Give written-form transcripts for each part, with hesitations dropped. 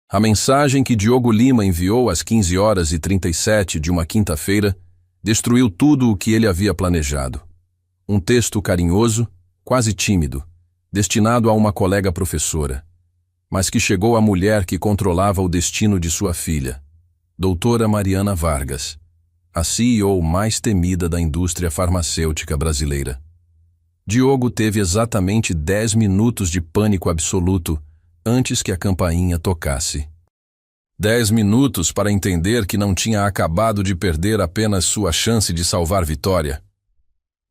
A mensagem que Diogo Lima enviou às 15h37 de uma quinta-feira destruiu tudo o que ele havia planejado. Um texto carinhoso, quase tímido, destinado a uma colega professora, mas que chegou à mulher que controlava o destino de sua filha, doutora Mariana Vargas, a CEO mais temida da indústria farmacêutica brasileira. Diogo teve exatamente 10 minutos de pânico absoluto antes que a campainha tocasse. 10 minutos para entender que não tinha acabado de perder apenas sua chance de salvar Vitória,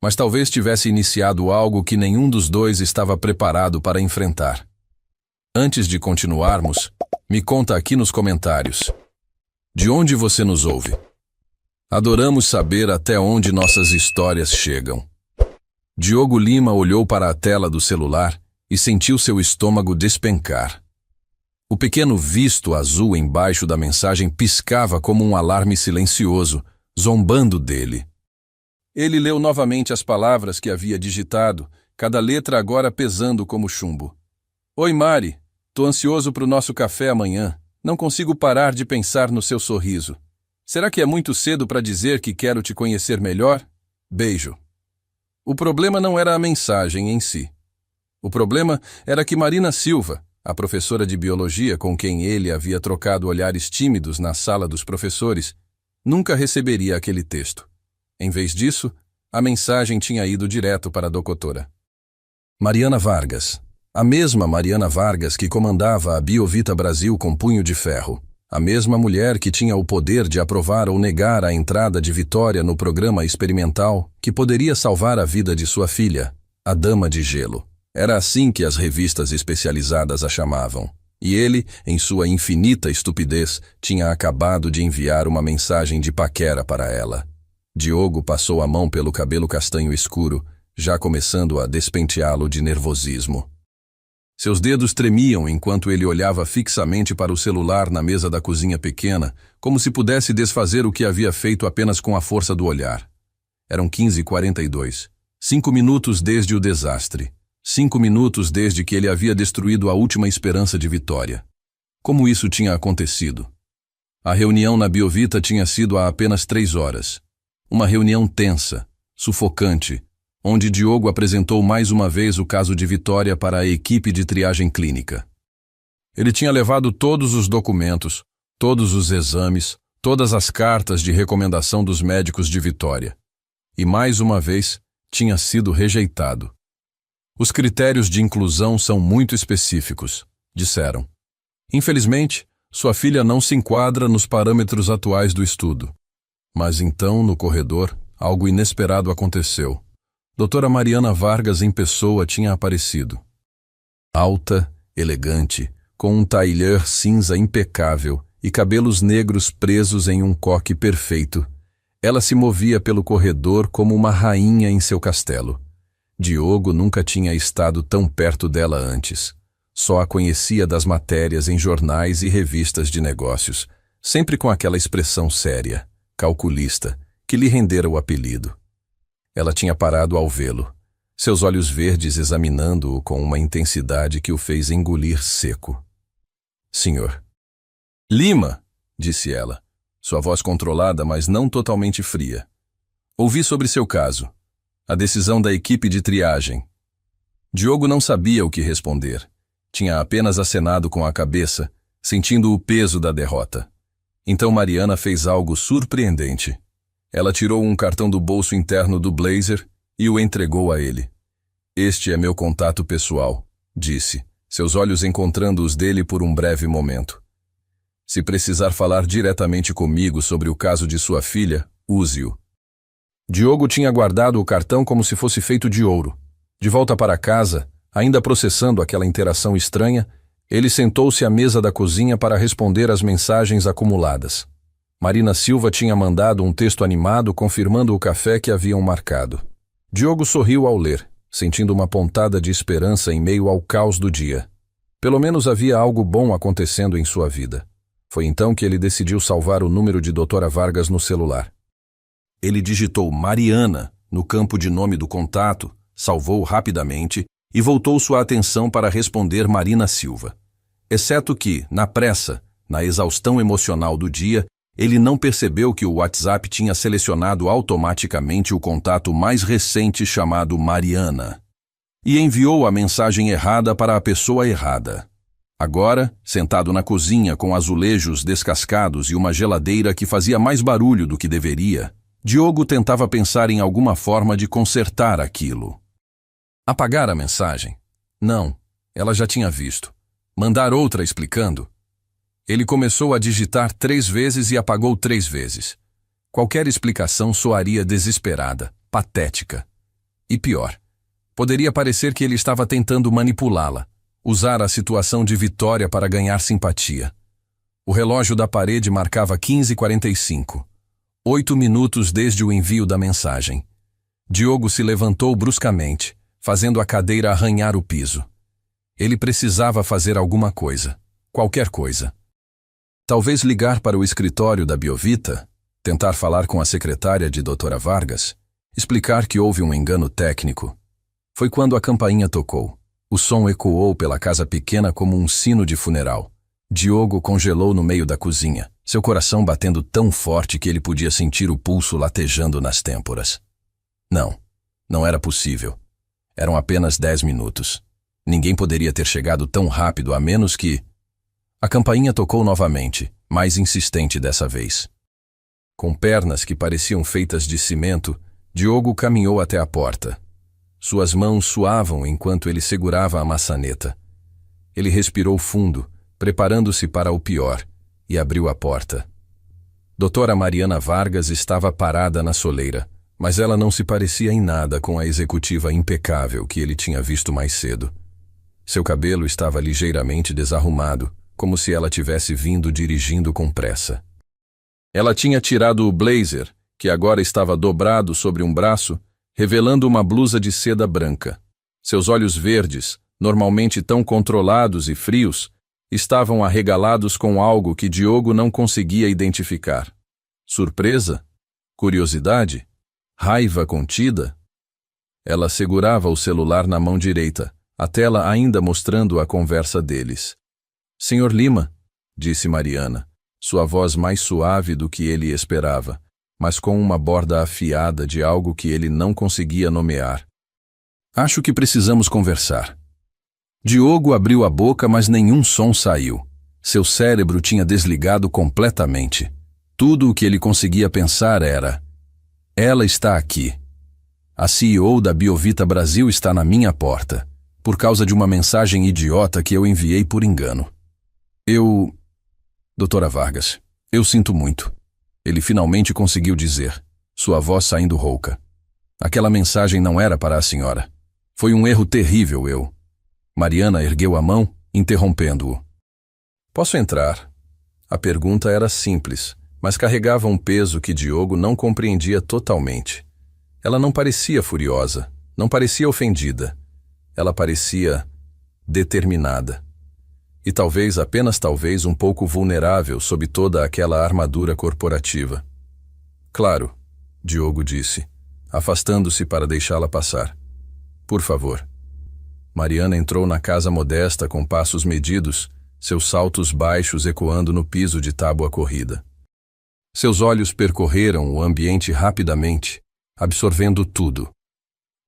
mas talvez tivesse iniciado algo que nenhum dos dois estava preparado para enfrentar. Antes de continuarmos, me conta aqui nos comentários. De onde você nos ouve? Adoramos saber até onde nossas histórias chegam. Diogo Lima olhou para a tela do celular e sentiu seu estômago despencar. O pequeno visto azul embaixo da mensagem piscava como um alarme silencioso, zombando dele. Ele leu novamente as palavras que havia digitado, cada letra agora pesando como chumbo. Oi, Mari. Tô ansioso pro nosso café amanhã. Não consigo parar de pensar no seu sorriso. Será que é muito cedo para dizer que quero te conhecer melhor? Beijo. O problema não era a mensagem em si. O problema era que Marina Silva, a professora de biologia com quem ele havia trocado olhares tímidos na sala dos professores, nunca receberia aquele texto. Em vez disso, a mensagem tinha ido direto para a doutora Mariana Vargas, a mesma Mariana Vargas que comandava a Biovita Brasil com punho de ferro, a mesma mulher que tinha o poder de aprovar ou negar a entrada de Vitória no programa experimental que poderia salvar a vida de sua filha, a Dama de Gelo. Era assim que as revistas especializadas a chamavam. E ele, em sua infinita estupidez, tinha acabado de enviar uma mensagem de paquera para ela. Diogo passou a mão pelo cabelo castanho escuro, já começando a despenteá-lo de nervosismo. Seus dedos tremiam enquanto ele olhava fixamente para o celular na mesa da cozinha pequena, como se pudesse desfazer o que havia feito apenas com a força do olhar. Eram 15h42. 5 minutos desde o desastre. 5 minutos desde que ele havia destruído a última esperança de Vitória. Como isso tinha acontecido? A reunião na Biovita tinha sido há apenas 3 horas. Uma reunião tensa, sufocante, onde Diogo apresentou mais uma vez o caso de Vitória para a equipe de triagem clínica. Ele tinha levado todos os documentos, todos os exames, todas as cartas de recomendação dos médicos de Vitória. E mais uma vez, tinha sido rejeitado. Os critérios de inclusão são muito específicos, disseram. Infelizmente, sua filha não se enquadra nos parâmetros atuais do estudo. Mas então, no corredor, algo inesperado aconteceu. Doutora Mariana Vargas em pessoa tinha aparecido. Alta, elegante, com um tailleur cinza impecável e cabelos negros presos em um coque perfeito. Ela se movia pelo corredor como uma rainha em seu castelo. Diogo nunca tinha estado tão perto dela antes. Só a conhecia das matérias em jornais e revistas de negócios, sempre com aquela expressão séria, calculista, que lhe rendera o apelido. Ela tinha parado ao vê-lo, seus olhos verdes examinando-o com uma intensidade que o fez engolir seco. Senhor. Lima, disse ela, sua voz controlada, mas não totalmente fria. Ouvi sobre seu caso. A decisão da equipe de triagem. Diogo não sabia o que responder. Tinha apenas acenado com a cabeça, sentindo o peso da derrota. Então Mariana fez algo surpreendente. Ela tirou um cartão do bolso interno do blazer e o entregou a ele. Este é meu contato pessoal, disse, seus olhos encontrando os dele por um breve momento. Se precisar falar diretamente comigo sobre o caso de sua filha, use-o. Diogo tinha guardado o cartão como se fosse feito de ouro. De volta para casa, ainda processando aquela interação estranha, ele sentou-se à mesa da cozinha para responder às mensagens acumuladas. Marina Silva tinha mandado um texto animado confirmando o café que haviam marcado. Diogo sorriu ao ler, sentindo uma pontada de esperança em meio ao caos do dia. Pelo menos havia algo bom acontecendo em sua vida. Foi então que ele decidiu salvar o número de doutora Vargas no celular. Ele digitou Mariana no campo de nome do contato, salvou rapidamente e voltou sua atenção para responder Marina Silva. Exceto que, na pressa, Na exaustão emocional do dia, ele não percebeu que o WhatsApp tinha selecionado automaticamente o contato mais recente chamado Mariana e enviou a mensagem errada para a pessoa errada. Agora, sentado na cozinha com azulejos descascados e uma geladeira que fazia mais barulho do que deveria, Diogo tentava pensar em alguma forma de consertar aquilo. Apagar a mensagem? Não, ela já tinha visto. Mandar outra explicando? Ele começou a digitar 3 vezes e apagou 3 vezes. Qualquer explicação soaria desesperada, patética. E pior, poderia parecer que ele estava tentando manipulá-la, usar a situação de vitória para ganhar simpatia. O relógio da parede marcava 15h45. 8 minutos desde o envio da mensagem. Diogo se levantou bruscamente, fazendo a cadeira arranhar o piso. Ele precisava fazer alguma coisa, qualquer coisa. Talvez ligar para o escritório da Biovita, tentar falar com a secretária de Dra. Vargas, explicar que houve um engano técnico. Foi quando a campainha tocou. O som ecoou pela casa pequena como um sino de funeral. Diogo congelou no meio da cozinha, seu coração batendo tão forte que ele podia sentir o pulso latejando nas têmporas. Não era possível. Eram apenas 10 minutos. Ninguém poderia ter chegado tão rápido a menos que... A campainha tocou novamente, mais insistente dessa vez. Com pernas que pareciam feitas de cimento, Diogo caminhou até a porta. Suas mãos suavam enquanto ele segurava a maçaneta. Ele respirou fundo, preparando-se para o pior, e abriu a porta. Dra. Mariana Vargas estava parada na soleira, mas ela não se parecia em nada com a executiva impecável que ele tinha visto mais cedo. Seu cabelo estava ligeiramente desarrumado, como se ela tivesse vindo dirigindo com pressa. Ela tinha tirado o blazer, que agora estava dobrado sobre um braço, revelando uma blusa de seda branca. Seus olhos verdes, normalmente tão controlados e frios, estavam arregalados com algo que Diogo não conseguia identificar. Surpresa? Curiosidade? Raiva contida? Ela segurava o celular na mão direita, a tela ainda mostrando a conversa deles. Senhor Lima, disse Mariana, sua voz mais suave do que ele esperava, mas com uma borda afiada de algo que ele não conseguia nomear. Acho que precisamos conversar. Diogo abriu a boca, mas nenhum som saiu. Seu cérebro tinha desligado completamente. Tudo o que ele conseguia pensar era: ela está aqui. A CEO da Biovita Brasil está na minha porta, por causa de uma mensagem idiota que eu enviei por engano. Dra. Vargas, eu sinto muito. Ele finalmente conseguiu dizer, sua voz saindo rouca. Aquela mensagem não era para a senhora. Foi um erro terrível, Mariana ergueu a mão, interrompendo-o. Posso entrar? A pergunta era simples, mas carregava um peso que Diogo não compreendia totalmente. Ela não parecia furiosa, não parecia ofendida. Ela parecia determinada. E talvez, apenas talvez, um pouco vulnerável sob toda aquela armadura corporativa. Claro, Diogo disse, afastando-se para deixá-la passar. Por favor. Mariana entrou na casa modesta com passos medidos, seus saltos baixos ecoando no piso de tábua corrida. Seus olhos percorreram o ambiente rapidamente, absorvendo tudo.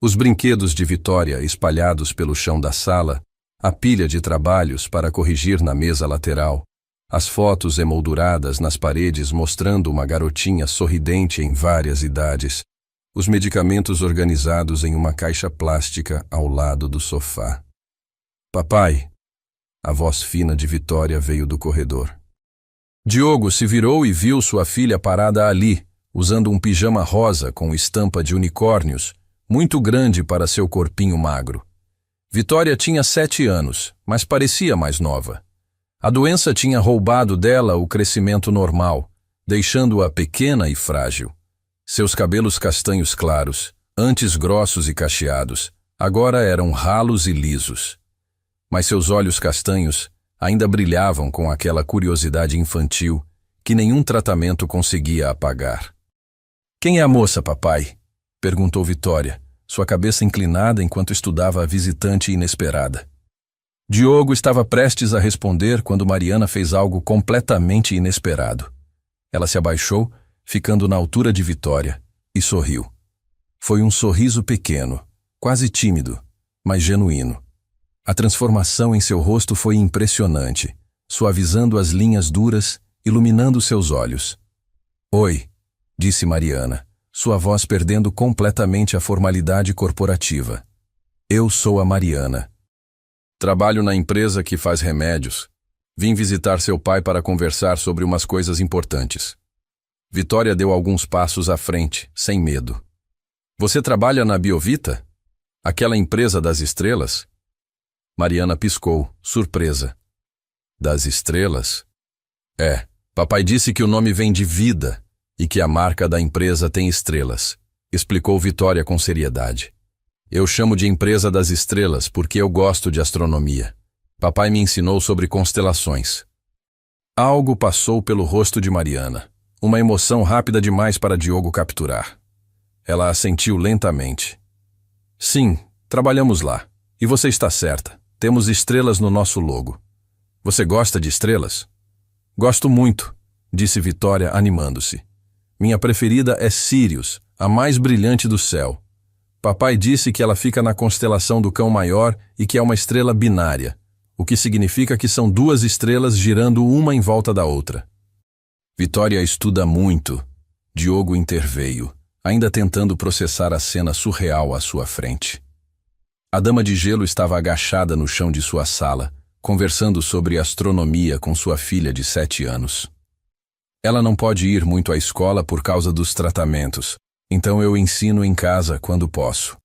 Os brinquedos de Vitória espalhados pelo chão da sala, a pilha de trabalhos para corrigir na mesa lateral, as fotos emolduradas nas paredes mostrando uma garotinha sorridente em várias idades, os medicamentos organizados em uma caixa plástica ao lado do sofá. Papai! A voz fina de Vitória veio do corredor. Diogo se virou e viu sua filha parada ali, usando um pijama rosa com estampa de unicórnios, muito grande para seu corpinho magro. Vitória tinha 7 anos, mas parecia mais nova. A doença tinha roubado dela o crescimento normal, deixando-a pequena e frágil. Seus cabelos castanhos claros, antes grossos e cacheados, agora eram ralos e lisos. Mas seus olhos castanhos ainda brilhavam com aquela curiosidade infantil que nenhum tratamento conseguia apagar. Quem é a moça, papai? Perguntou Vitória, sua cabeça inclinada enquanto estudava a visitante inesperada. Diogo estava prestes a responder quando Mariana fez algo completamente inesperado. Ela se abaixou, ficando na altura de Vitória, e sorriu. Foi um sorriso pequeno, quase tímido, mas genuíno. A transformação em seu rosto foi impressionante, suavizando as linhas duras, iluminando seus olhos. Oi, disse Mariana, sua voz perdendo completamente a formalidade corporativa. Eu sou a Mariana. Trabalho na empresa que faz remédios. Vim visitar seu pai para conversar sobre umas coisas importantes. Vitória deu alguns passos à frente, sem medo. Você trabalha na Biovita? Aquela empresa das estrelas? Mariana piscou, surpresa. Das estrelas? É, papai disse que o nome vem de vida e que a marca da empresa tem estrelas, explicou Vitória com seriedade. Eu chamo de empresa das estrelas porque eu gosto de astronomia. Papai me ensinou sobre constelações. Algo passou pelo rosto de Mariana, uma emoção rápida demais para Diogo capturar. Ela assentiu lentamente. Sim, trabalhamos lá. E você está certa. Temos estrelas no nosso logo. Você gosta de estrelas? Gosto muito, disse Vitória animando-se. Minha preferida é Sirius, a mais brilhante do céu. Papai disse que ela fica na constelação do Cão Maior e que é uma estrela binária, o que significa que são duas estrelas girando uma em volta da outra. Vitória estuda muito. Diogo interveio, ainda tentando processar a cena surreal à sua frente. A dama de gelo estava agachada no chão de sua sala, conversando sobre astronomia com sua filha de 7 anos. Ela não pode ir muito à escola por causa dos tratamentos, então eu ensino em casa quando posso.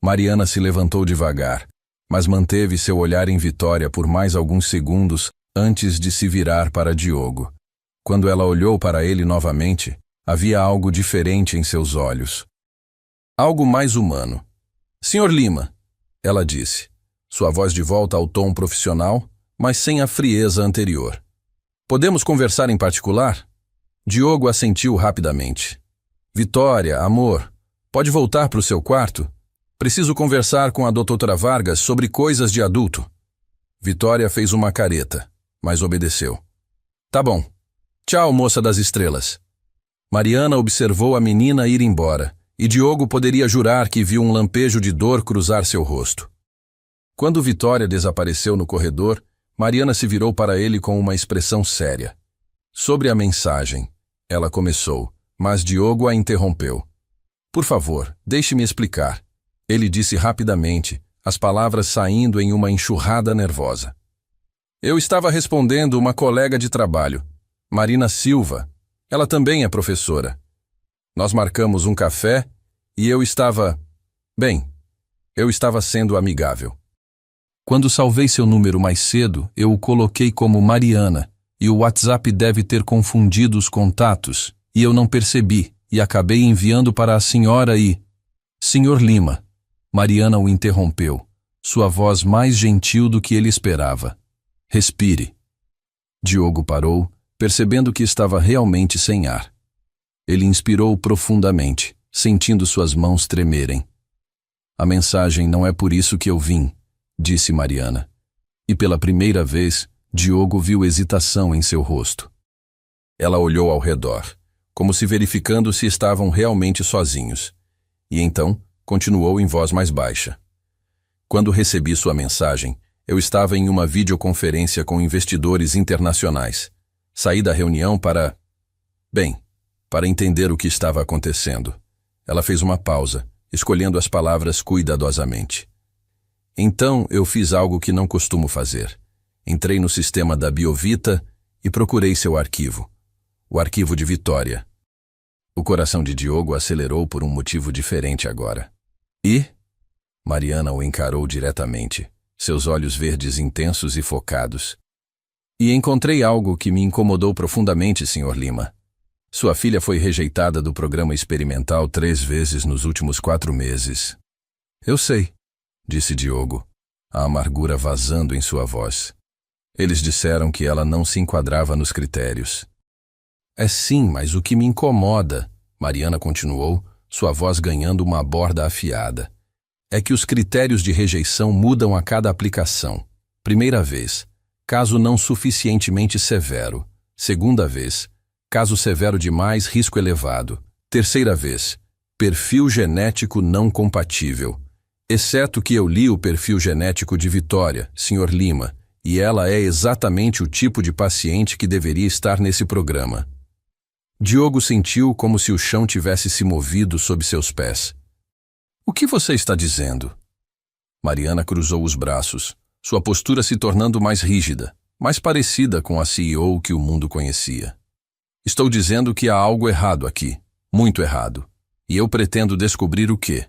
Mariana se levantou devagar, mas manteve seu olhar em Vitória por mais alguns segundos antes de se virar para Diogo. Quando ela olhou para ele novamente, havia algo diferente em seus olhos. Algo mais humano. Senhor Lima, ela disse, sua voz de volta ao tom profissional, mas sem a frieza anterior. Podemos conversar em particular? Diogo assentiu rapidamente. Vitória, amor, pode voltar para o seu quarto? Preciso conversar com a doutora Vargas sobre coisas de adulto. Vitória fez uma careta, mas obedeceu. Tá bom. Tchau, moça das estrelas. Mariana observou a menina ir embora, e Diogo poderia jurar que viu um lampejo de dor cruzar seu rosto. Quando Vitória desapareceu no corredor, Mariana se virou para ele com uma expressão séria. Sobre a mensagem, ela começou, mas Diogo a interrompeu. Por favor, deixe-me explicar. Ele disse rapidamente, as palavras saindo em uma enxurrada nervosa. Eu estava respondendo uma colega de trabalho, Marina Silva. Ela também é professora. Nós marcamos um café e eu estava sendo amigável. Quando salvei seu número mais cedo, eu o coloquei como Mariana, e o WhatsApp deve ter confundido os contatos, e eu não percebi, e acabei enviando para a senhora e... Senhor Lima. Mariana o interrompeu, sua voz mais gentil do que ele esperava. Respire. Diogo parou, percebendo que estava realmente sem ar. Ele inspirou profundamente, sentindo suas mãos tremerem. A mensagem não é por isso que eu vim, disse Mariana. E pela primeira vez, Diogo viu hesitação em seu rosto. Ela olhou ao redor, como se verificando se estavam realmente sozinhos. E então, continuou em voz mais baixa. Quando recebi sua mensagem, eu estava em uma videoconferência com investidores internacionais. Saí da reunião para entender o que estava acontecendo. Ela fez uma pausa, escolhendo as palavras cuidadosamente. Então eu fiz algo que não costumo fazer. Entrei no sistema da Biovita e procurei seu arquivo. O arquivo de Vitória. O coração de Diogo acelerou por um motivo diferente agora. E? Mariana o encarou diretamente, seus olhos verdes intensos e focados. E encontrei algo que me incomodou profundamente, Sr. Lima. Sua filha foi rejeitada do programa experimental 3 vezes nos últimos 4 meses. Eu sei, disse Diogo, a amargura vazando em sua voz. Eles disseram que ela não se enquadrava nos critérios. É sim, mas o que me incomoda, Mariana continuou, sua voz ganhando uma borda afiada, é que os critérios de rejeição mudam a cada aplicação. Primeira vez, caso não suficientemente severo. Segunda vez, caso severo demais, risco elevado. Terceira vez, perfil genético não compatível. Exceto que eu li o perfil genético de Vitória, Sr. Lima, e ela é exatamente o tipo de paciente que deveria estar nesse programa. Diogo sentiu como se o chão tivesse se movido sob seus pés. O que você está dizendo? Mariana cruzou os braços, sua postura se tornando mais rígida, mais parecida com a CEO que o mundo conhecia. Estou dizendo que há algo errado aqui, muito errado, e eu pretendo descobrir o quê.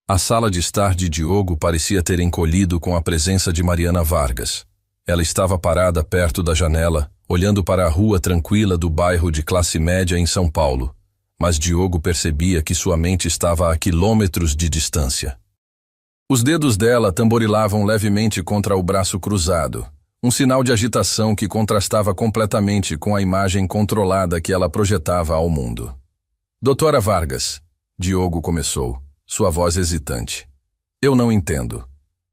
A sala de estar de Diogo parecia ter encolhido com a presença de Mariana Vargas. Ela estava parada perto da janela, olhando para a rua tranquila do bairro de classe média em São Paulo, mas Diogo percebia que sua mente estava a quilômetros de distância. Os dedos dela tamborilavam levemente contra o braço cruzado, um sinal de agitação que contrastava completamente com a imagem controlada que ela projetava ao mundo. Doutora Vargas, Diogo começou, sua voz hesitante. Eu não entendo.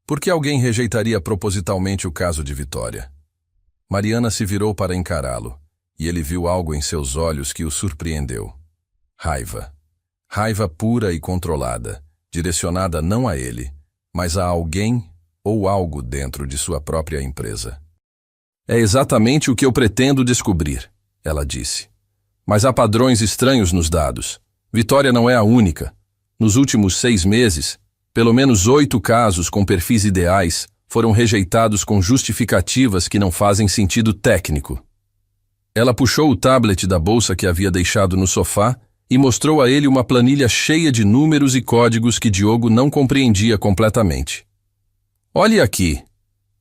Por que alguém rejeitaria propositalmente o caso de Vitória? Mariana se virou para encará-lo, e ele viu algo em seus olhos que o surpreendeu. Raiva. Raiva pura e controlada, direcionada não a ele, mas a alguém ou algo dentro de sua própria empresa. É exatamente o que eu pretendo descobrir, ela disse. Mas há padrões estranhos nos dados. Vitória não é a única. Nos últimos 6 meses, pelo menos 8 casos com perfis ideais foram rejeitados com justificativas que não fazem sentido técnico. Ela puxou o tablet da bolsa que havia deixado no sofá e mostrou a ele uma planilha cheia de números e códigos que Diogo não compreendia completamente. Olhe aqui.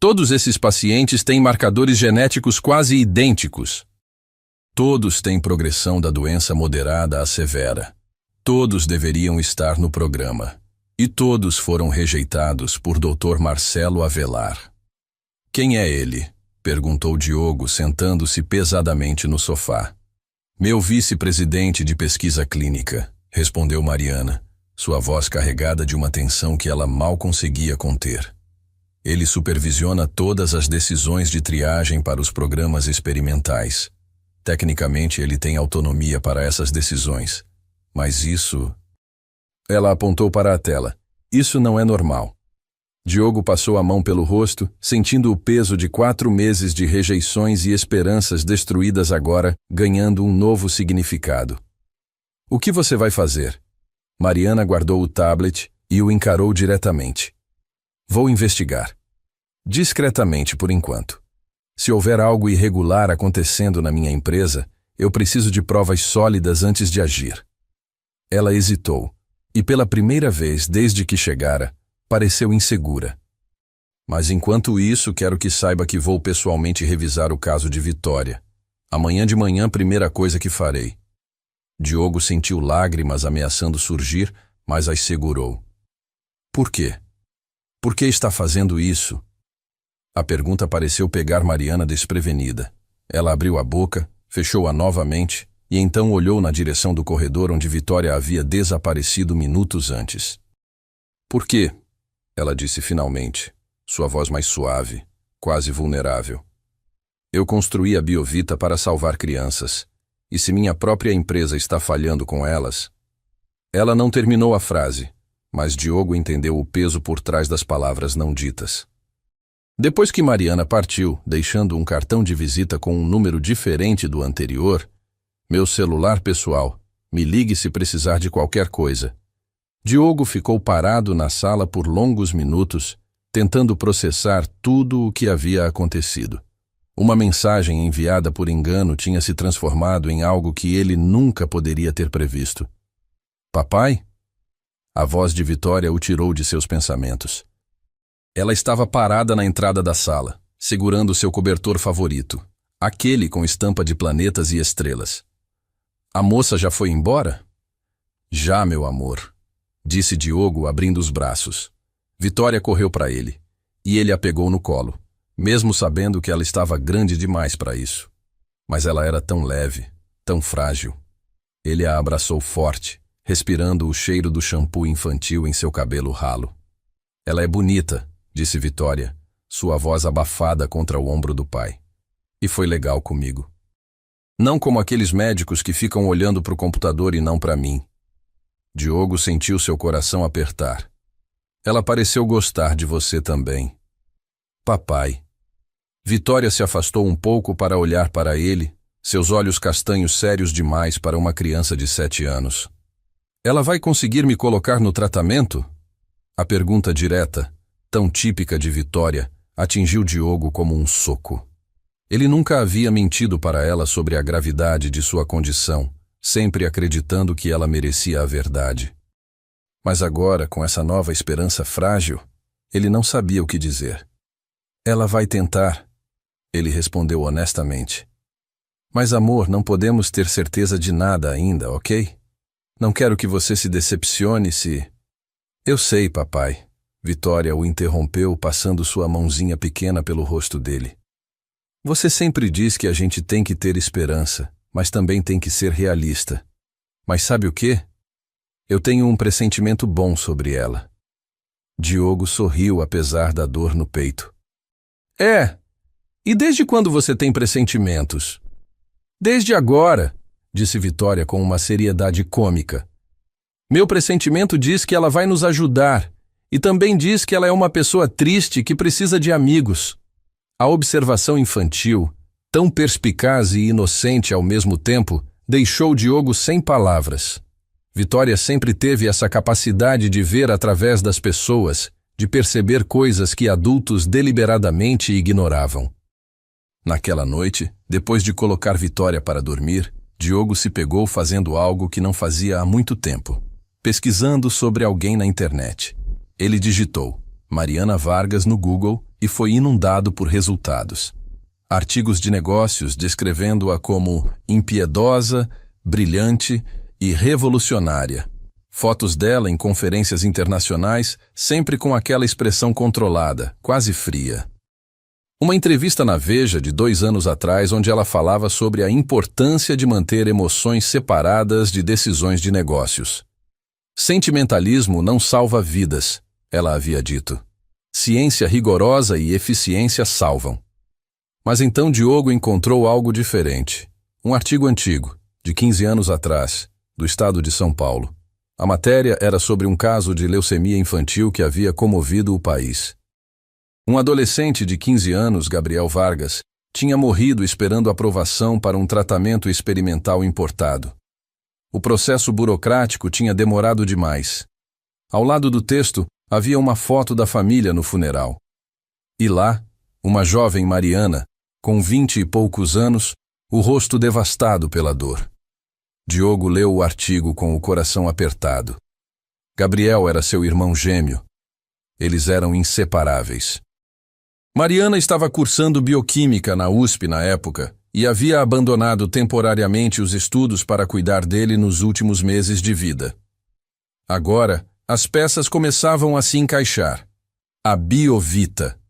Todos esses pacientes têm marcadores genéticos quase idênticos. Todos têm progressão da doença moderada a severa. Todos deveriam estar no programa. E todos foram rejeitados por Dr. Marcelo Avelar. Quem é ele? Perguntou Diogo, sentando-se pesadamente no sofá. Meu vice-presidente de pesquisa clínica, respondeu Mariana, sua voz carregada de uma tensão que ela mal conseguia conter. Ele supervisiona todas as decisões de triagem para os programas experimentais. Tecnicamente, ele tem autonomia para essas decisões. Mas isso... Ela apontou para a tela. Isso não é normal. Diogo passou a mão pelo rosto, sentindo o peso de 4 meses de rejeições e esperanças destruídas agora, ganhando um novo significado. O que você vai fazer? Mariana guardou o tablet e o encarou diretamente. Vou investigar. Discretamente, por enquanto. Se houver algo irregular acontecendo na minha empresa, eu preciso de provas sólidas antes de agir. Ela hesitou. E pela primeira vez desde que chegara, pareceu insegura. Mas enquanto isso, quero que saiba que vou pessoalmente revisar o caso de Vitória. Amanhã de manhã, primeira coisa que farei. Diogo sentiu lágrimas ameaçando surgir, mas as segurou. Por quê? Por que está fazendo isso? A pergunta pareceu pegar Mariana desprevenida. Ela abriu a boca, fechou-a novamente, e então olhou na direção do corredor onde Vitória havia desaparecido minutos antes. Por quê? Ela disse finalmente, sua voz mais suave, quase vulnerável. Eu construí a Biovita para salvar crianças, e se minha própria empresa está falhando com elas... Ela não terminou a frase, mas Diogo entendeu o peso por trás das palavras não ditas. Depois que Mariana partiu, deixando um cartão de visita com um número diferente do anterior, meu celular pessoal, me ligue se precisar de qualquer coisa. Diogo ficou parado na sala por longos minutos, tentando processar tudo o que havia acontecido. Uma mensagem enviada por engano tinha se transformado em algo que ele nunca poderia ter previsto. Papai? A voz de Vitória o tirou de seus pensamentos. Ela estava parada na entrada da sala, segurando seu cobertor favorito, aquele com estampa de planetas e estrelas. A moça já foi embora? Já, meu amor, disse Diogo, abrindo os braços. Vitória correu para ele, e ele a pegou no colo, mesmo sabendo que ela estava grande demais para isso. Mas ela era tão leve, tão frágil. Ele a abraçou forte, respirando o cheiro do shampoo infantil em seu cabelo ralo. Ela é bonita, disse Vitória, sua voz abafada contra o ombro do pai. E foi legal comigo. Não como aqueles médicos que ficam olhando para o computador e não para mim. Diogo sentiu seu coração apertar. Ela pareceu gostar de você também. Papai. Vitória se afastou um pouco para olhar para ele, seus olhos castanhos sérios demais para uma criança de 7 anos. Ela vai conseguir me colocar no tratamento? A pergunta direta, tão típica de Vitória, atingiu Diogo como um soco. Ele nunca havia mentido para ela sobre a gravidade de sua condição, sempre acreditando que ela merecia a verdade. Mas agora, com essa nova esperança frágil, ele não sabia o que dizer. Ela vai tentar, ele respondeu honestamente. Mas amor, não podemos ter certeza de nada ainda, ok? Não quero que você se decepcione se... Eu sei, papai. Vitória o interrompeu, passando sua mãozinha pequena pelo rosto dele. Você sempre diz que a gente tem que ter esperança, mas também tem que ser realista. Mas sabe o quê? Eu tenho um pressentimento bom sobre ela. Diogo sorriu apesar da dor no peito. E desde quando você tem pressentimentos? Desde agora, disse Vitória com uma seriedade cômica. Meu pressentimento diz que ela vai nos ajudar, e também diz que ela é uma pessoa triste que precisa de amigos. A observação infantil, tão perspicaz e inocente ao mesmo tempo, deixou Diogo sem palavras. Vitória sempre teve essa capacidade de ver através das pessoas, de perceber coisas que adultos deliberadamente ignoravam. Naquela noite, depois de colocar Vitória para dormir, Diogo se pegou fazendo algo que não fazia há muito tempo, pesquisando sobre alguém na internet. Ele digitou Mariana Vargas no Google e foi inundado por resultados. Artigos de negócios descrevendo-a como impiedosa, brilhante e revolucionária. Fotos dela em conferências internacionais, sempre com aquela expressão controlada, quase fria. Uma entrevista na Veja de 2 anos atrás, onde ela falava sobre a importância de manter emoções separadas de decisões de negócios. Sentimentalismo não salva vidas, ela havia dito. Ciência rigorosa e eficiência salvam. Mas então Diogo encontrou algo diferente. Um artigo antigo, de 15 anos atrás, do estado de São Paulo. A matéria era sobre um caso de leucemia infantil que havia comovido o país. Um adolescente de 15 anos, Gabriel Vargas, tinha morrido esperando aprovação para um tratamento experimental importado. O processo burocrático tinha demorado demais. Ao lado do texto, havia uma foto da família no funeral. E lá, uma jovem Mariana, com 20 e poucos anos, o rosto devastado pela dor. Diogo leu o artigo com o coração apertado. Gabriel era seu irmão gêmeo. Eles eram inseparáveis. Mariana estava cursando bioquímica na USP na época e havia abandonado temporariamente os estudos para cuidar dele nos últimos meses de vida. Agora, as peças começavam a se encaixar. A Biovita.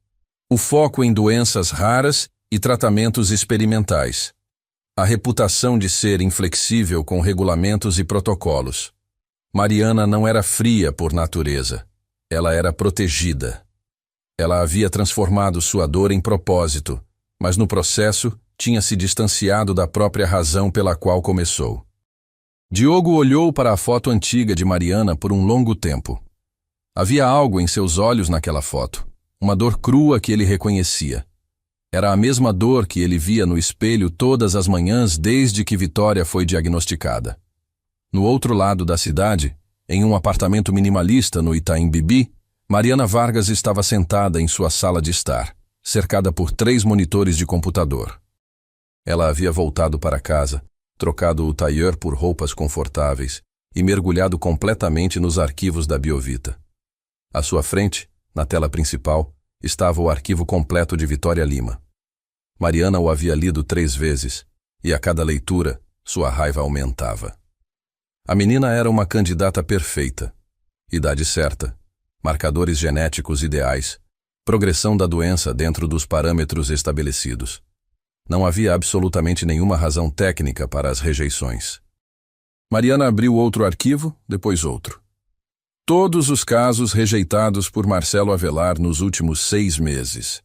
O foco em doenças raras e tratamentos experimentais. A reputação de ser inflexível com regulamentos e protocolos. Mariana não era fria por natureza. Ela era protegida. Ela havia transformado sua dor em propósito, mas no processo tinha se distanciado da própria razão pela qual começou. Diogo olhou para a foto antiga de Mariana por um longo tempo. Havia algo em seus olhos naquela foto, uma dor crua que ele reconhecia. Era a mesma dor que ele via no espelho todas as manhãs desde que Vitória foi diagnosticada. No outro lado da cidade, em um apartamento minimalista no Itaim Bibi, Mariana Vargas estava sentada em sua sala de estar, cercada por 3 monitores de computador. Ela havia voltado para casa, trocado o tailleur por roupas confortáveis e mergulhado completamente nos arquivos da Biovita. À sua frente, na tela principal, estava o arquivo completo de Vitória Lima. Mariana o havia lido 3 vezes, e a cada leitura, sua raiva aumentava. A menina era uma candidata perfeita. Idade certa, marcadores genéticos ideais, progressão da doença dentro dos parâmetros estabelecidos. Não havia absolutamente nenhuma razão técnica para as rejeições. Mariana abriu outro arquivo, depois outro. Todos os casos rejeitados por Marcelo Avelar nos últimos 6 meses.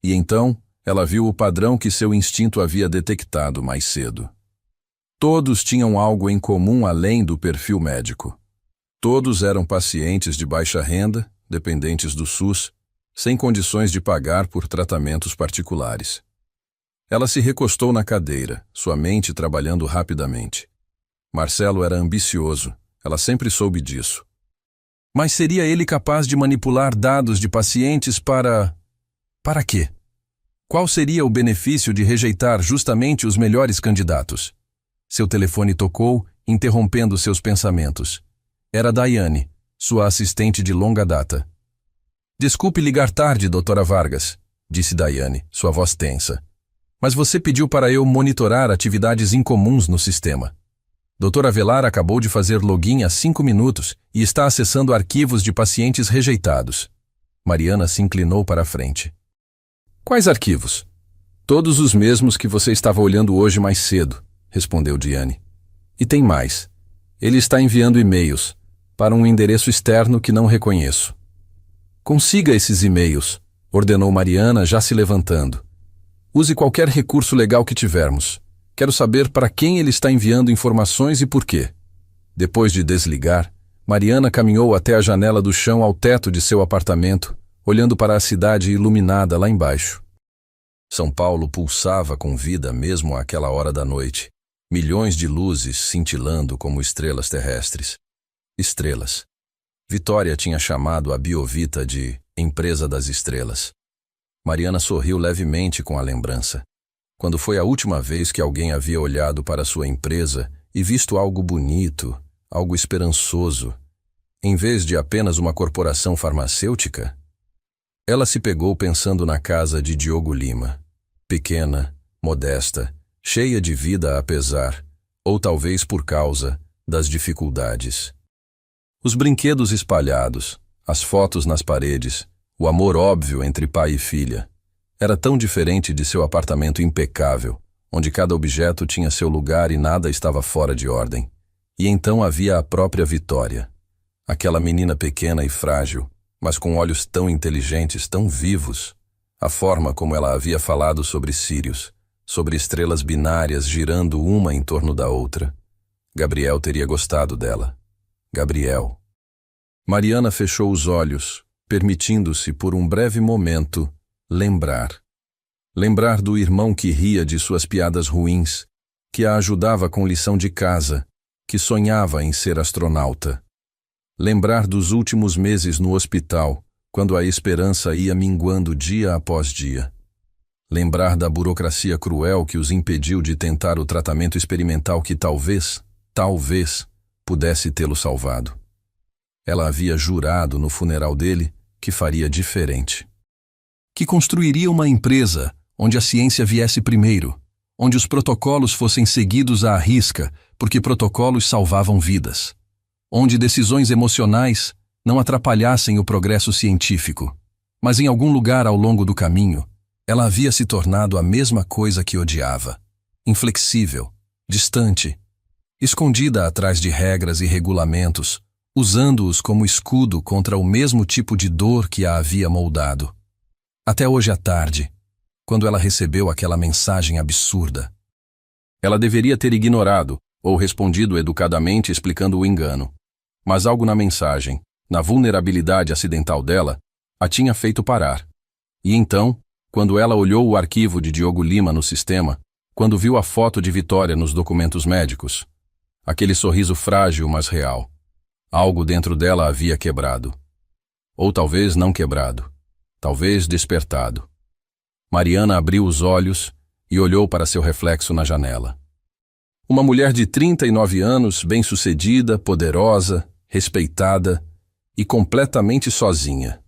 E então, ela viu o padrão que seu instinto havia detectado mais cedo. Todos tinham algo em comum além do perfil médico. Todos eram pacientes de baixa renda, dependentes do SUS, sem condições de pagar por tratamentos particulares. Ela se recostou na cadeira, sua mente trabalhando rapidamente. Marcelo era ambicioso, ela sempre soube disso. Mas seria ele capaz de manipular dados de pacientes para... Para quê? Qual seria o benefício de rejeitar justamente os melhores candidatos? Seu telefone tocou, interrompendo seus pensamentos. Era Daiane, sua assistente de longa data. Desculpe ligar tarde, doutora Vargas, disse Daiane, sua voz tensa. Mas você pediu para eu monitorar atividades incomuns no sistema. Doutora Avelar acabou de fazer login há 5 minutos e está acessando arquivos de pacientes rejeitados. Mariana se inclinou para a frente. Quais arquivos? Todos os mesmos que você estava olhando hoje mais cedo, respondeu Diane. E tem mais. Ele está enviando e-mails para um endereço externo que não reconheço. Consiga esses e-mails, ordenou Mariana, já se levantando. Use qualquer recurso legal que tivermos. Quero saber para quem ele está enviando informações e por quê. Depois de desligar, Mariana caminhou até a janela do chão ao teto de seu apartamento, olhando para a cidade iluminada lá embaixo. São Paulo pulsava com vida mesmo àquela hora da noite. Milhões de luzes cintilando como estrelas terrestres. Estrelas. Vitória tinha chamado a Biovita de Empresa das Estrelas. Mariana sorriu levemente com a lembrança. Quando foi a última vez que alguém havia olhado para sua empresa e visto algo bonito, algo esperançoso, em vez de apenas uma corporação farmacêutica? Ela se pegou pensando na casa de Diogo Lima. Pequena, modesta, cheia de vida apesar, ou talvez por causa, das dificuldades. Os brinquedos espalhados, as fotos nas paredes, o amor óbvio entre pai e filha. Era tão diferente de seu apartamento impecável, onde cada objeto tinha seu lugar e nada estava fora de ordem. E então havia a própria Vitória. Aquela menina pequena e frágil, mas com olhos tão inteligentes, tão vivos. A forma como ela havia falado sobre Sírios, sobre estrelas binárias girando uma em torno da outra. Gabriel teria gostado dela. Gabriel. Mariana fechou os olhos, permitindo-se por um breve momento lembrar. Lembrar do irmão que ria de suas piadas ruins, que a ajudava com lição de casa, que sonhava em ser astronauta. Lembrar dos últimos meses no hospital, quando a esperança ia minguando dia após dia. Lembrar da burocracia cruel que os impediu de tentar o tratamento experimental que talvez, pudesse tê-lo salvado. Ela havia jurado no funeral dele que faria diferente. Que construiria uma empresa onde a ciência viesse primeiro, onde os protocolos fossem seguidos à risca, porque protocolos salvavam vidas, onde decisões emocionais não atrapalhassem o progresso científico, mas em algum lugar ao longo do caminho, ela havia se tornado a mesma coisa que odiava, inflexível, distante, escondida atrás de regras e regulamentos, usando-os como escudo contra o mesmo tipo de dor que a havia moldado. Até hoje à tarde, quando ela recebeu aquela mensagem absurda. Ela deveria ter ignorado ou respondido educadamente explicando o engano. Mas algo na mensagem, na vulnerabilidade acidental dela, a tinha feito parar. E então, quando ela olhou o arquivo de Diogo Lima no sistema, quando viu a foto de Vitória nos documentos médicos, aquele sorriso frágil, mas real, algo dentro dela havia quebrado. Ou talvez não quebrado. Talvez despertado. Mariana abriu os olhos e olhou para seu reflexo na janela. Uma mulher de 39 anos, bem-sucedida, poderosa, respeitada e completamente sozinha.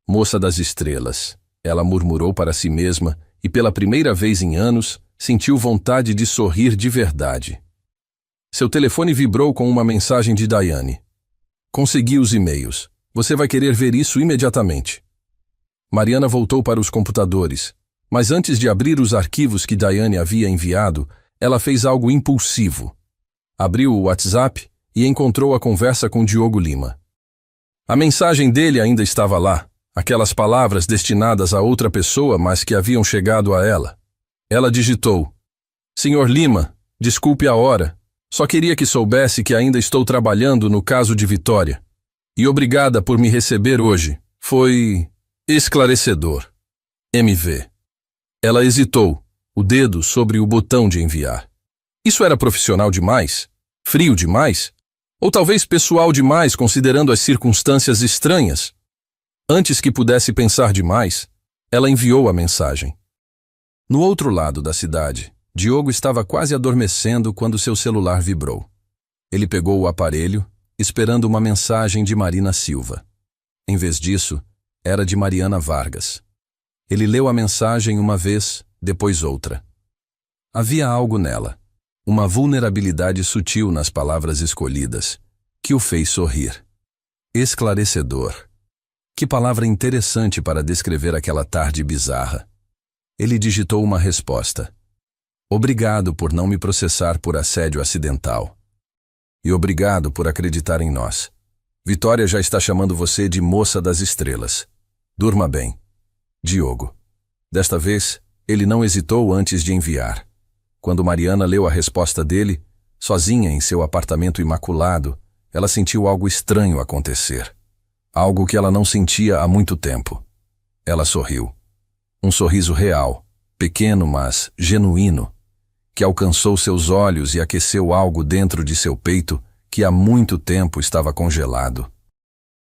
Moça das estrelas, ela murmurou para si mesma e pela primeira vez em anos sentiu vontade de sorrir de verdade. Seu telefone vibrou com uma mensagem de Daiane. Consegui os e-mails. Você vai querer ver isso imediatamente. Mariana voltou para os computadores, mas antes de abrir os arquivos que Daiane havia enviado, ela fez algo impulsivo. Abriu o WhatsApp e encontrou a conversa com Diogo Lima. A mensagem dele ainda estava lá, Aquelas palavras destinadas a outra pessoa, mas que haviam chegado a ela. Ela digitou: Senhor Lima, desculpe a hora. Só queria que soubesse que ainda estou trabalhando no caso de Vitória. E obrigada por me receber hoje. Foi esclarecedor. MV. Ela hesitou, o dedo sobre o botão de enviar. Isso era profissional demais? Frio demais? Ou talvez pessoal demais, considerando as circunstâncias estranhas? Antes que pudesse pensar demais, ela enviou a mensagem. No outro lado da cidade, Diogo estava quase adormecendo quando seu celular vibrou. Ele pegou o aparelho, esperando uma mensagem de Marina Silva. Em vez disso, era de Mariana Vargas. Ele leu a mensagem uma vez, depois outra. Havia algo nela, uma vulnerabilidade sutil nas palavras escolhidas, que o fez sorrir. Esclarecedor. Que palavra interessante para descrever aquela tarde bizarra. Ele digitou uma resposta. Obrigado por não me processar por assédio acidental. E obrigado por acreditar em nós. Vitória já está chamando você de Moça das Estrelas. Durma bem. Diogo. Desta vez, ele não hesitou antes de enviar. Quando Mariana leu a resposta dele, sozinha em seu apartamento imaculado, ela sentiu algo estranho acontecer. Algo que ela não sentia há muito tempo. Ela sorriu. Um sorriso real, pequeno mas genuíno, que alcançou seus olhos e aqueceu algo dentro de seu peito que há muito tempo estava congelado.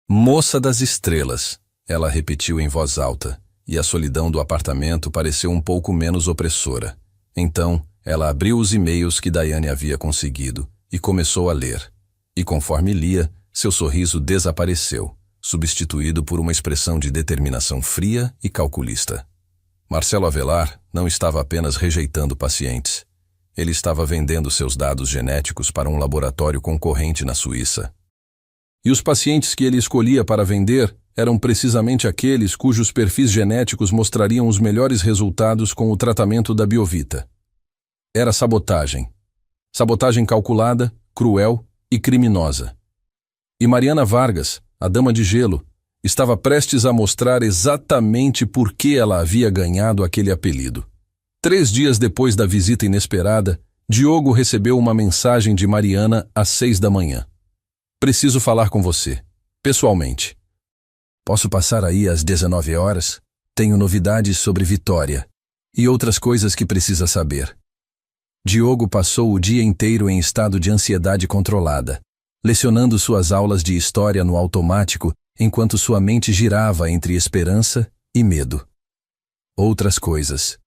Moça das Estrelas, ela repetiu em voz alta, e a solidão do apartamento pareceu um pouco menos opressora. Então, ela abriu os e-mails que Daiane havia conseguido e começou a ler. E conforme lia, seu sorriso desapareceu, substituído por uma expressão de determinação fria e calculista. Marcelo Avelar não estava apenas rejeitando pacientes. Ele estava vendendo seus dados genéticos para um laboratório concorrente na Suíça. E os pacientes que ele escolhia para vender eram precisamente aqueles cujos perfis genéticos mostrariam os melhores resultados com o tratamento da Biovita. Era sabotagem. Sabotagem calculada, cruel e criminosa. E Mariana Vargas, a Dama de Gelo, estava prestes a mostrar exatamente por que ela havia ganhado aquele apelido. 3 dias depois da visita inesperada, Diogo recebeu uma mensagem de Mariana às 6 da manhã. Preciso falar com você, pessoalmente. Posso passar aí às 19 horas? Tenho novidades sobre Vitória e outras coisas que precisa saber. Diogo passou o dia inteiro em estado de ansiedade controlada, lecionando suas aulas de história no automático enquanto sua mente girava entre esperança e medo. Outras coisas.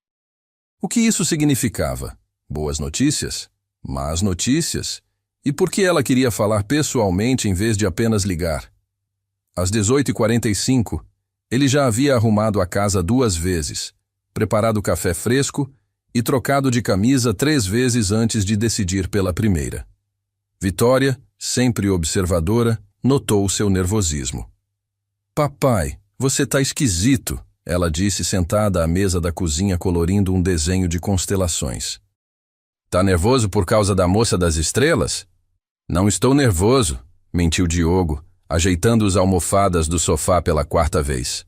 O que isso significava? Boas notícias? Más notícias? E por que ela queria falar pessoalmente em vez de apenas ligar? Às 18h45, ele já havia arrumado a casa 2 vezes, preparado café fresco e trocado de camisa 3 vezes antes de decidir pela primeira. Vitória, sempre observadora, notou seu nervosismo. Papai, você tá esquisito, ela disse sentada à mesa da cozinha colorindo um desenho de constelações. Tá nervoso por causa da Moça das Estrelas? Não estou nervoso, mentiu Diogo, ajeitando as almofadas do sofá pela 4ª vez.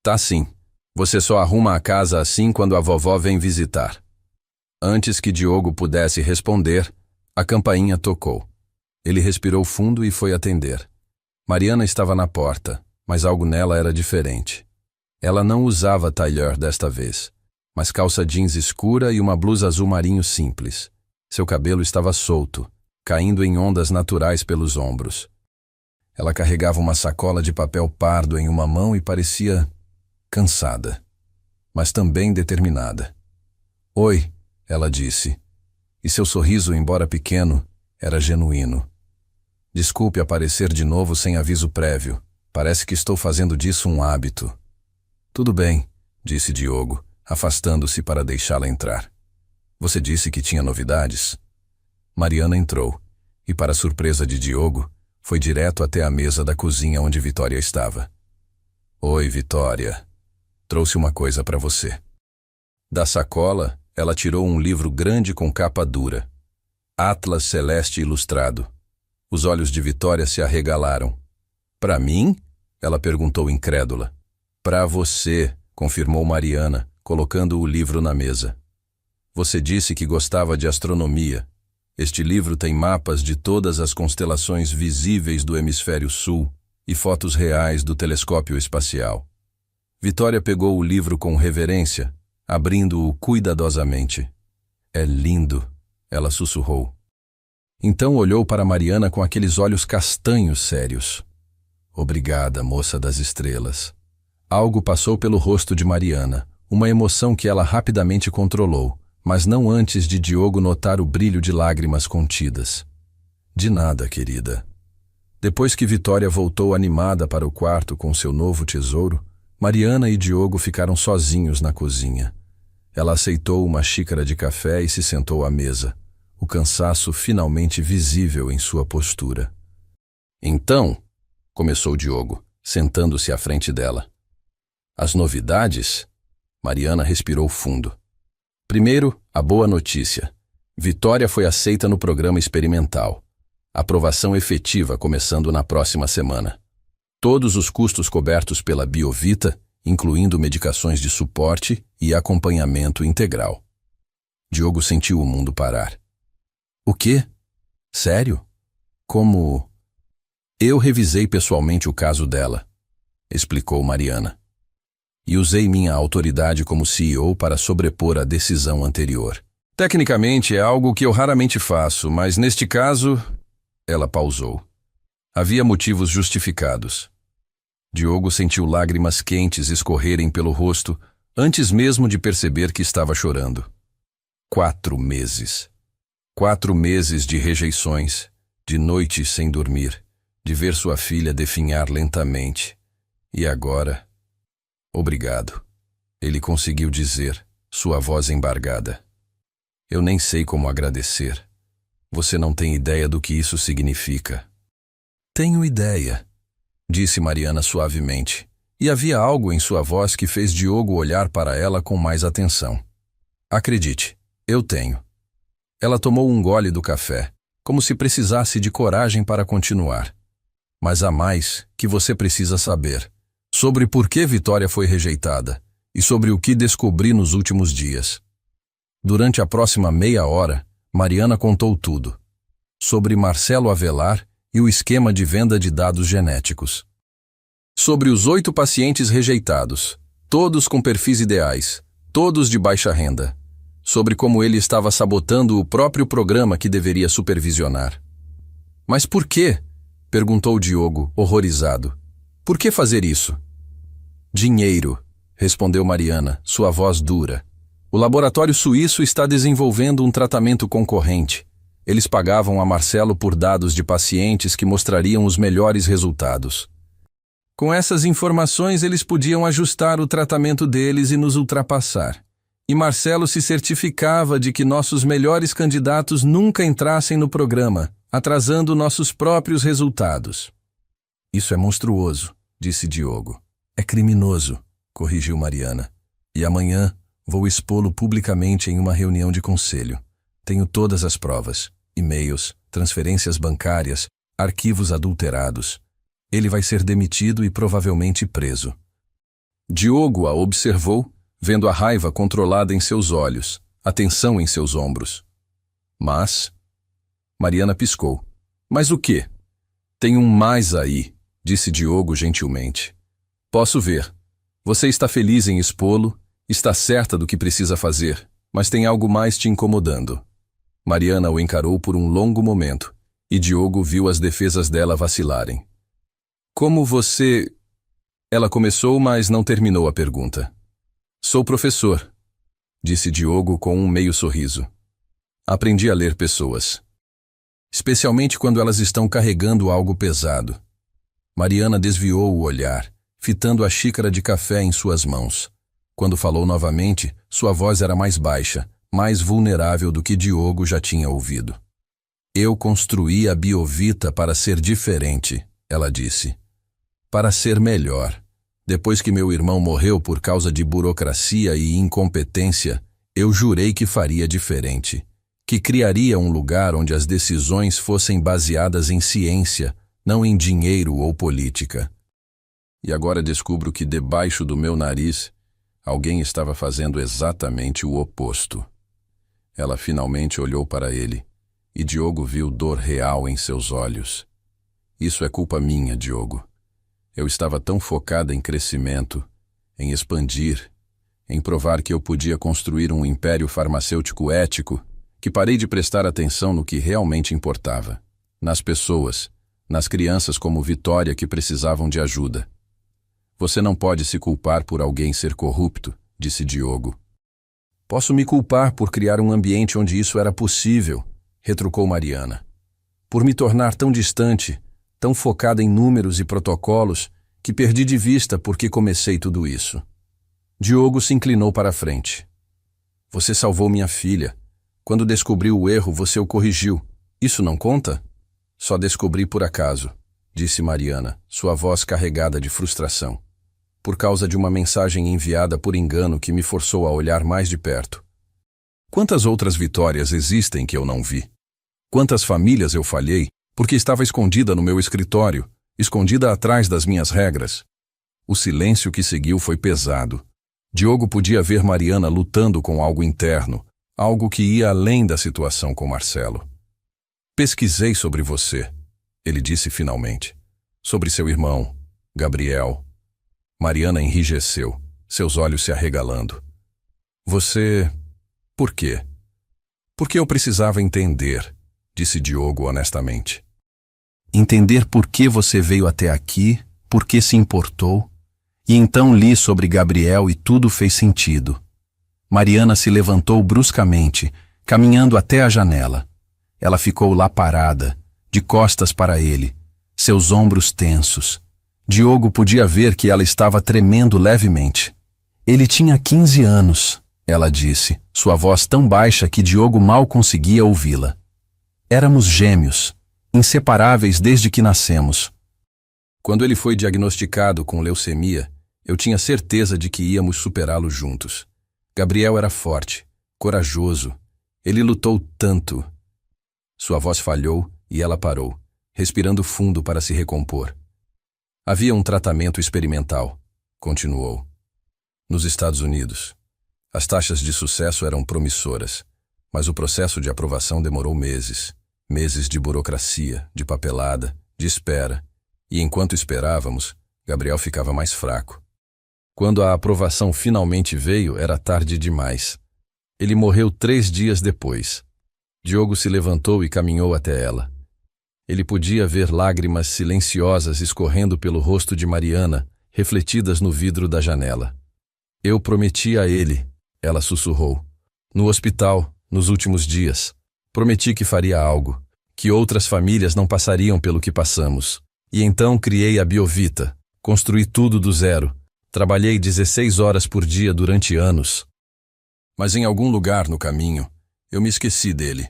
Tá sim. Você só arruma a casa assim quando a vovó vem visitar. Antes que Diogo pudesse responder, a campainha tocou. Ele respirou fundo e foi atender. Mariana estava na porta, mas algo nela era diferente. Ela não usava tailleur desta vez, mas calça jeans escura e uma blusa azul marinho simples. Seu cabelo estava solto, caindo em ondas naturais pelos ombros. Ela carregava uma sacola de papel pardo em uma mão e parecia cansada, mas também determinada. Oi, ela disse, e seu sorriso, embora pequeno, era genuíno. Desculpe aparecer de novo sem aviso prévio. Parece que estou fazendo disso um hábito. Tudo bem, disse Diogo, afastando-se para deixá-la entrar. Você disse que tinha novidades? Mariana entrou, e para surpresa de Diogo, foi direto até a mesa da cozinha onde Vitória estava. Oi, Vitória. Trouxe uma coisa para você. Da sacola, ela tirou um livro grande com capa dura. Atlas Celeste Ilustrado. Os olhos de Vitória se arregalaram. Para mim? Ela perguntou incrédula. Pra você, confirmou Mariana, colocando o livro na mesa. Você disse que gostava de astronomia. Este livro tem mapas de todas as constelações visíveis do hemisfério sul e fotos reais do telescópio espacial. Vitória pegou o livro com reverência, abrindo-o cuidadosamente. É lindo, ela sussurrou. Então olhou para Mariana com aqueles olhos castanhos sérios. Obrigada, moça das estrelas. Algo passou pelo rosto de Mariana, uma emoção que ela rapidamente controlou, mas não antes de Diogo notar o brilho de lágrimas contidas. De nada, querida. Depois que Vitória voltou animada para o quarto com seu novo tesouro, Mariana e Diogo ficaram sozinhos na cozinha. Ela aceitou uma xícara de café e se sentou à mesa, o cansaço finalmente visível em sua postura. Então, começou Diogo, sentando-se à frente dela. As novidades? Mariana respirou fundo. Primeiro, a boa notícia. Vitória foi aceita no programa experimental. Aprovação efetiva começando na próxima semana. Todos os custos cobertos pela Biovita, incluindo medicações de suporte e acompanhamento integral. Diogo sentiu o mundo parar. O quê? Sério? Como? Eu revisei pessoalmente o caso dela, explicou Mariana. E usei minha autoridade como CEO para sobrepor a decisão anterior. Tecnicamente é algo que eu raramente faço, mas neste caso... Ela pausou. Havia motivos justificados. Diogo sentiu lágrimas quentes escorrerem pelo rosto antes mesmo de perceber que estava chorando. 4 meses. 4 meses de rejeições, de noites sem dormir, de ver sua filha definhar lentamente. E agora... Obrigado. Ele conseguiu dizer, sua voz embargada. Eu nem sei como agradecer. Você não tem ideia do que isso significa. Tenho ideia, disse Mariana suavemente, e havia algo em sua voz que fez Diogo olhar para ela com mais atenção. Acredite, eu tenho. Ela tomou um gole do café, como se precisasse de coragem para continuar. Mas há mais que você precisa saber. Sobre por que Vitória foi rejeitada e sobre o que descobri nos últimos dias. Durante a próxima meia hora, Mariana contou tudo. Sobre Marcelo Avelar e o esquema de venda de dados genéticos. Sobre os 8 pacientes rejeitados, todos com perfis ideais, todos de baixa renda. Sobre como ele estava sabotando o próprio programa que deveria supervisionar. Mas por quê? Perguntou Diogo, horrorizado. Por que fazer isso? Dinheiro, respondeu Mariana, sua voz dura. O laboratório suíço está desenvolvendo um tratamento concorrente. Eles pagavam a Marcelo por dados de pacientes que mostrariam os melhores resultados. Com essas informações, eles podiam ajustar o tratamento deles e nos ultrapassar. E Marcelo se certificava de que nossos melhores candidatos nunca entrassem no programa, atrasando nossos próprios resultados. Isso é monstruoso, disse Diogo. É criminoso, corrigiu Mariana. E amanhã vou expô-lo publicamente em uma reunião de conselho. Tenho todas as provas, e-mails, transferências bancárias, arquivos adulterados. Ele vai ser demitido e provavelmente preso. Diogo a observou, vendo a raiva controlada em seus olhos, a tensão em seus ombros. Mas... Mariana piscou. Mas o quê? Tem um mais aí, disse Diogo gentilmente. Posso ver. Você está feliz em expô-lo, está certa do que precisa fazer, mas tem algo mais te incomodando. Mariana o encarou por um longo momento, e Diogo viu as defesas dela vacilarem. Como você... Ela começou, mas não terminou a pergunta. Sou professor, disse Diogo com um meio sorriso. Aprendi a ler pessoas. Especialmente quando elas estão carregando algo pesado. Mariana desviou o olhar, fitando a xícara de café em suas mãos. Quando falou novamente, sua voz era mais baixa, mais vulnerável do que Diogo já tinha ouvido. Eu construí a Biovita para ser diferente, ela disse. Para ser melhor. Depois que meu irmão morreu por causa de burocracia e incompetência, eu jurei que faria diferente. Que criaria um lugar onde as decisões fossem baseadas em ciência, não em dinheiro ou política. E agora descubro que debaixo do meu nariz, alguém estava fazendo exatamente o oposto. Ela finalmente olhou para ele, e Diogo viu dor real em seus olhos. Isso é culpa minha, Diogo. Eu estava tão focada em crescimento, em expandir, em provar que eu podia construir um império farmacêutico ético, que parei de prestar atenção no que realmente importava. Nas pessoas, nas crianças como Vitória que precisavam de ajuda. Você não pode se culpar por alguém ser corrupto, disse Diogo. Posso me culpar por criar um ambiente onde isso era possível, retrucou Mariana. Por me tornar tão distante, tão focada em números e protocolos, que perdi de vista por que comecei tudo isso. Diogo se inclinou para a frente. Você salvou minha filha. Quando descobriu o erro, você o corrigiu. Isso não conta? Só descobri por acaso, disse Mariana, sua voz carregada de frustração. Por causa de uma mensagem enviada por engano que me forçou a olhar mais de perto. Quantas outras vitórias existem que eu não vi? Quantas famílias eu falhei porque estava escondida no meu escritório, escondida atrás das minhas regras? O silêncio que seguiu foi pesado. Diogo podia ver Mariana lutando com algo interno, algo que ia além da situação com Marcelo. Pesquisei sobre você, ele disse finalmente. Sobre seu irmão, Gabriel. Mariana enrijeceu, seus olhos se arregalando. Você... Por quê? Porque eu precisava entender, disse Diogo honestamente. Entender por que você veio até aqui, por que se importou. E então li sobre Gabriel e tudo fez sentido. Mariana se levantou bruscamente, caminhando até a janela. Ela ficou lá parada, de costas para ele, seus ombros tensos. Diogo podia ver que ela estava tremendo levemente. Ele tinha 15 anos, ela disse, sua voz tão baixa que Diogo mal conseguia ouvi-la. Éramos gêmeos, inseparáveis desde que nascemos. Quando ele foi diagnosticado com leucemia, eu tinha certeza de que íamos superá-lo juntos. Gabriel era forte, corajoso. Ele lutou tanto. Sua voz falhou e ela parou, respirando fundo para se recompor. Havia um tratamento experimental, continuou. Nos Estados Unidos. As taxas de sucesso eram promissoras, mas o processo de aprovação demorou meses. Meses de burocracia, de papelada, de espera. E enquanto esperávamos, Gabriel ficava mais fraco. Quando a aprovação finalmente veio, era tarde demais. Ele morreu 3 dias depois. Diogo se levantou e caminhou até ela. Ele podia ver lágrimas silenciosas escorrendo pelo rosto de Mariana, refletidas no vidro da janela. Eu prometi a ele, ela sussurrou. No hospital, nos últimos dias. Prometi que faria algo, que outras famílias não passariam pelo que passamos. E então criei a Biovita, construí tudo do zero. Trabalhei 16 horas por dia durante anos. Mas em algum lugar no caminho, eu me esqueci dele.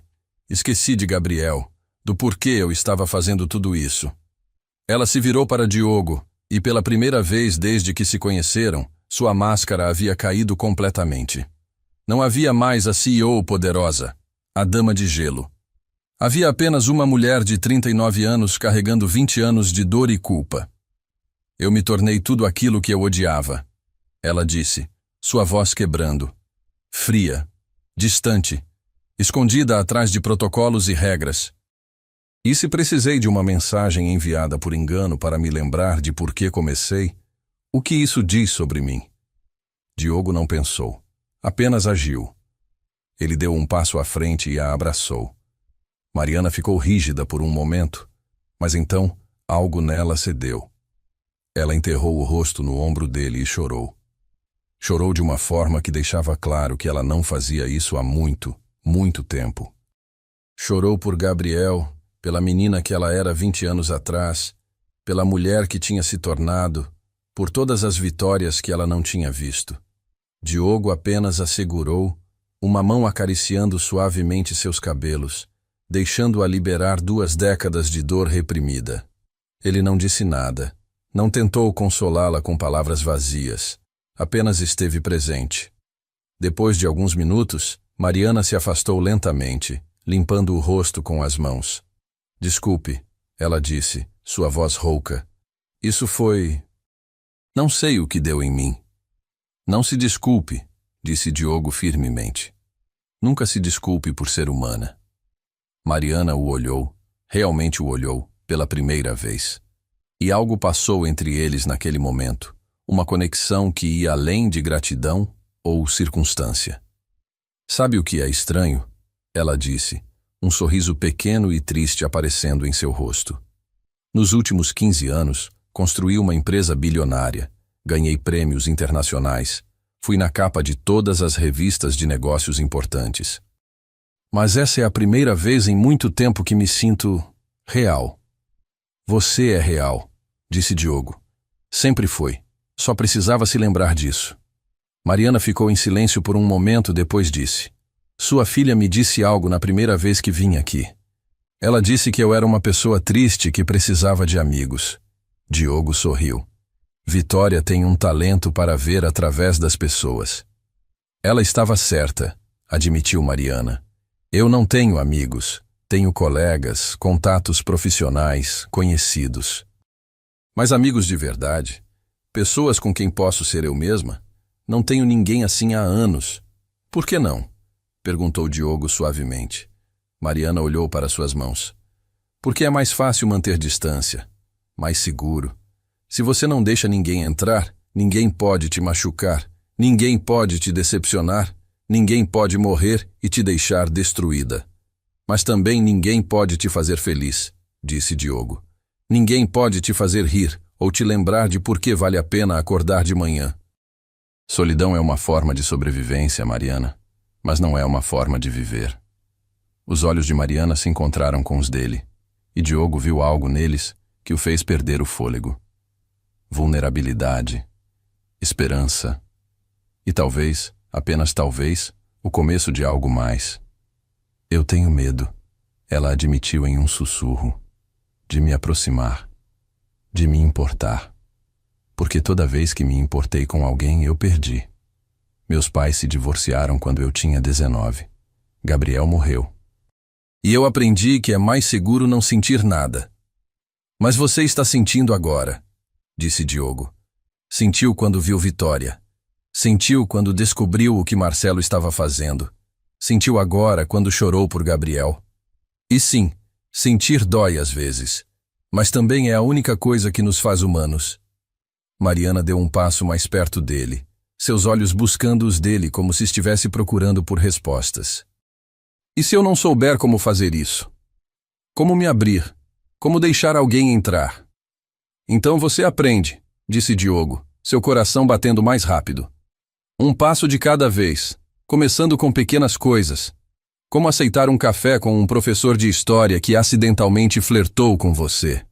Esqueci de Gabriel, do porquê eu estava fazendo tudo isso. Ela se virou para Diogo, e pela primeira vez desde que se conheceram, sua máscara havia caído completamente. Não havia mais a CEO poderosa, a dama de gelo. Havia apenas uma mulher de 39 anos carregando 20 anos de dor e culpa. Eu me tornei tudo aquilo que eu odiava, ela disse, sua voz quebrando. Fria, distante, escondida atrás de protocolos e regras. E se precisei de uma mensagem enviada por engano para me lembrar de por que comecei, o que isso diz sobre mim? Diogo não pensou, apenas agiu. Ele deu um passo à frente e a abraçou. Mariana ficou rígida por um momento, mas então algo nela cedeu. Ela enterrou o rosto no ombro dele e chorou. Chorou de uma forma que deixava claro que ela não fazia isso há muito, muito tempo. Chorou por Gabriel, pela menina que ela era 20 anos atrás, pela mulher que tinha se tornado, por todas as vitórias que ela não tinha visto. Diogo apenas a segurou, uma mão acariciando suavemente seus cabelos, deixando-a liberar 2 décadas de dor reprimida. Ele não disse nada, não tentou consolá-la com palavras vazias, apenas esteve presente. Depois de alguns minutos, Mariana se afastou lentamente, limpando o rosto com as mãos. Desculpe, ela disse, sua voz rouca. Isso foi... Não sei o que deu em mim. Não se desculpe, disse Diogo firmemente. Nunca se desculpe por ser humana. Mariana o olhou, realmente o olhou, pela primeira vez. E algo passou entre eles naquele momento, uma conexão que ia além de gratidão ou circunstância. Sabe o que é estranho? Ela disse, um sorriso pequeno e triste aparecendo em seu rosto. Nos últimos 15 anos, construí uma empresa bilionária, ganhei prêmios internacionais, fui na capa de todas as revistas de negócios importantes. Mas essa é a primeira vez em muito tempo que me sinto real. Você é real, disse Diogo. Sempre foi. Só precisava se lembrar disso. Mariana ficou em silêncio por um momento, depois disse: Sua filha me disse algo na primeira vez que vim aqui. Ela disse que eu era uma pessoa triste que precisava de amigos. Diogo sorriu. Vitória tem um talento para ver através das pessoas. Ela estava certa, admitiu Mariana. Eu não tenho amigos, tenho colegas, contatos profissionais, conhecidos. Mas amigos de verdade, pessoas com quem posso ser eu mesma, não tenho ninguém assim há anos. Por que não? Perguntou Diogo suavemente. Mariana olhou para suas mãos. Porque é mais fácil manter distância, mais seguro. Se você não deixa ninguém entrar, ninguém pode te machucar, ninguém pode te decepcionar, ninguém pode morrer e te deixar destruída. Mas também ninguém pode te fazer feliz, disse Diogo. Ninguém pode te fazer rir ou te lembrar de por que vale a pena acordar de manhã. Solidão é uma forma de sobrevivência, Mariana, mas não é uma forma de viver. Os olhos de Mariana se encontraram com os dele, e Diogo viu algo neles que o fez perder o fôlego. Vulnerabilidade, esperança e talvez, apenas talvez, o começo de algo mais. Eu tenho medo, ela admitiu em um sussurro, de me aproximar, de me importar. Porque toda vez que me importei com alguém, eu perdi. Meus pais se divorciaram quando eu tinha 19. Gabriel morreu. E eu aprendi que é mais seguro não sentir nada. Mas você está sentindo agora, disse Diogo. Sentiu quando viu Vitória. Sentiu quando descobriu o que Marcelo estava fazendo. Sentiu agora quando chorou por Gabriel. E sim, sentir dói às vezes. Mas também é a única coisa que nos faz humanos. Mariana deu um passo mais perto dele, seus olhos buscando os dele como se estivesse procurando por respostas. E se eu não souber como fazer isso? Como me abrir? Como deixar alguém entrar? Então você aprende, disse Diogo, seu coração batendo mais rápido. Um passo de cada vez, começando com pequenas coisas. Como aceitar um café com um professor de história que acidentalmente flertou com você.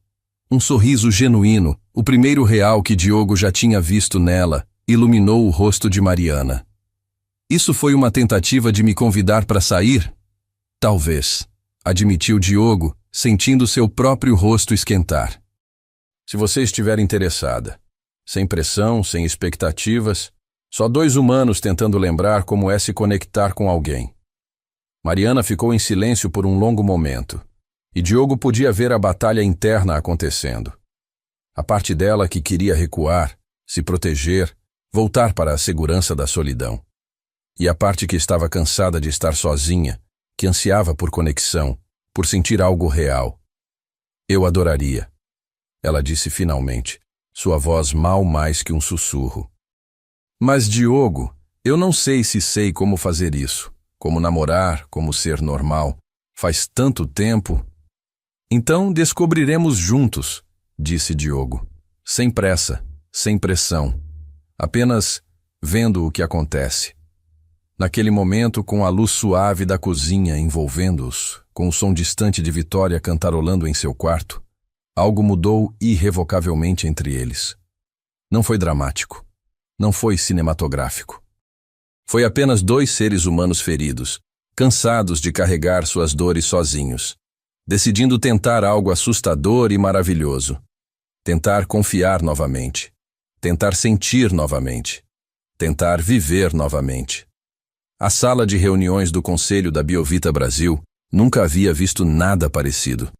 Um sorriso genuíno, o primeiro real que Diogo já tinha visto nela, iluminou o rosto de Mariana. Isso foi uma tentativa de me convidar para sair? Talvez, admitiu Diogo, sentindo seu próprio rosto esquentar. Se você estiver interessada, sem pressão, sem expectativas, só dois humanos tentando lembrar como é se conectar com alguém. Mariana ficou em silêncio por um longo momento, e Diogo podia ver a batalha interna acontecendo. A parte dela que queria recuar, se proteger, voltar para a segurança da solidão. E a parte que estava cansada de estar sozinha, que ansiava por conexão, por sentir algo real. Eu adoraria, ela disse finalmente, sua voz mal mais que um sussurro. Mas, Diogo, eu não sei se sei como fazer isso, como namorar, como ser normal. Faz tanto tempo. Então descobriremos juntos, disse Diogo, sem pressa, sem pressão, apenas vendo o que acontece. Naquele momento, com a luz suave da cozinha envolvendo-os, com o som distante de Vitória cantarolando em seu quarto, algo mudou irrevocavelmente entre eles. Não foi dramático. Não foi cinematográfico. Foi apenas dois seres humanos feridos, cansados de carregar suas dores sozinhos, decidindo tentar algo assustador e maravilhoso. Tentar confiar novamente. Tentar sentir novamente. Tentar viver novamente. A sala de reuniões do Conselho da Biovita Brasil nunca havia visto nada parecido.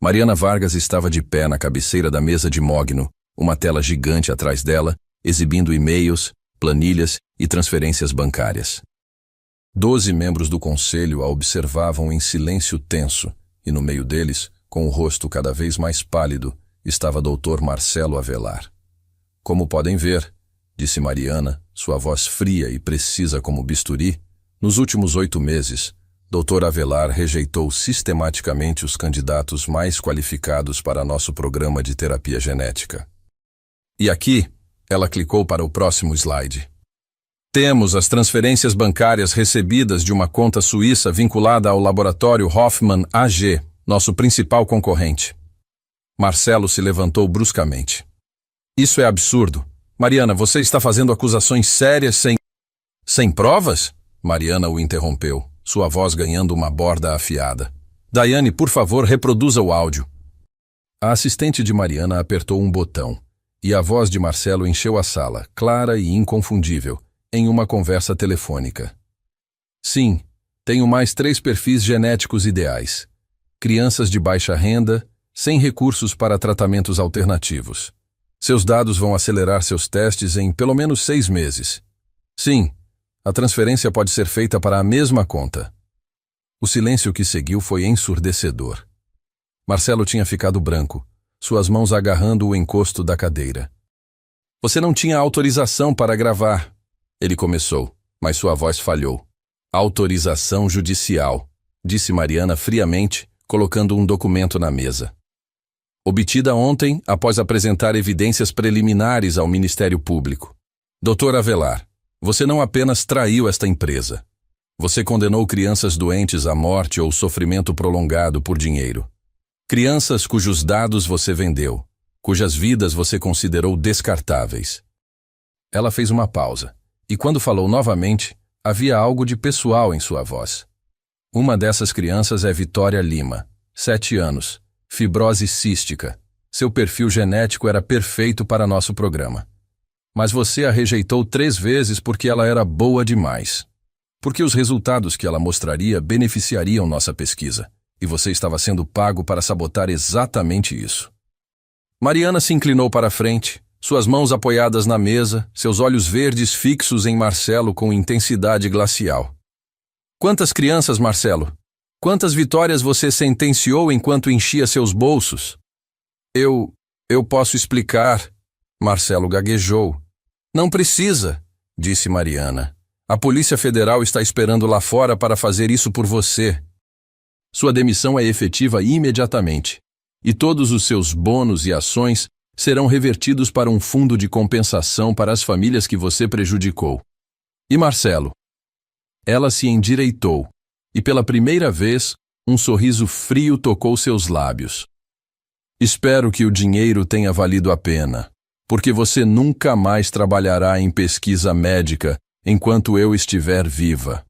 Mariana Vargas estava de pé na cabeceira da mesa de mogno, uma tela gigante atrás dela, exibindo e-mails, planilhas e transferências bancárias. 12 membros do conselho a observavam em silêncio tenso, e no meio deles, com o rosto cada vez mais pálido, estava Dr. Marcelo Avelar. Como podem ver, disse Mariana, sua voz fria e precisa como bisturi, nos últimos 8 meses, Dr. Avelar rejeitou sistematicamente os candidatos mais qualificados para nosso programa de terapia genética. E aqui, ela clicou para o próximo slide. Temos as transferências bancárias recebidas de uma conta suíça vinculada ao laboratório Hoffmann AG, nosso principal concorrente. Marcelo se levantou bruscamente. Isso é absurdo. Mariana, você está fazendo acusações sérias sem provas? Mariana o interrompeu, sua voz ganhando uma borda afiada. Daiane, por favor, reproduza o áudio. A assistente de Mariana apertou um botão, e a voz de Marcelo encheu a sala, clara e inconfundível, em uma conversa telefônica. Sim, tenho mais 3 perfis genéticos ideais. Crianças de baixa renda, sem recursos para tratamentos alternativos. Seus dados vão acelerar seus testes em pelo menos 6 meses. Sim, a transferência pode ser feita para a mesma conta. O silêncio que seguiu foi ensurdecedor. Marcelo tinha ficado branco, suas mãos agarrando o encosto da cadeira. Você não tinha autorização para gravar, ele começou, mas sua voz falhou. Autorização judicial, disse Mariana friamente, colocando um documento na mesa. Obtida ontem, após apresentar evidências preliminares ao Ministério Público. Dr. Avelar, você não apenas traiu esta empresa. Você condenou crianças doentes à morte ou sofrimento prolongado por dinheiro. Crianças cujos dados você vendeu, cujas vidas você considerou descartáveis. Ela fez uma pausa, e quando falou novamente, havia algo de pessoal em sua voz. Uma dessas crianças é Vitória Lima, 7 anos. Fibrose cística. Seu perfil genético era perfeito para nosso programa. Mas você a rejeitou 3 vezes porque ela era boa demais. Porque os resultados que ela mostraria beneficiariam nossa pesquisa, e você estava sendo pago para sabotar exatamente isso. Mariana se inclinou para a frente, suas mãos apoiadas na mesa, seus olhos verdes fixos em Marcelo com intensidade glacial. Quantas crianças, Marcelo? Quantas vitórias você sentenciou enquanto enchia seus bolsos? Eu posso explicar, Marcelo gaguejou. Não precisa, disse Mariana. A Polícia Federal está esperando lá fora para fazer isso por você. Sua demissão é efetiva imediatamente, e todos os seus bônus e ações serão revertidos para um fundo de compensação para as famílias que você prejudicou. E Marcelo? Ela se endireitou. E pela primeira vez, um sorriso frio tocou seus lábios. Espero que o dinheiro tenha valido a pena, porque você nunca mais trabalhará em pesquisa médica enquanto eu estiver viva.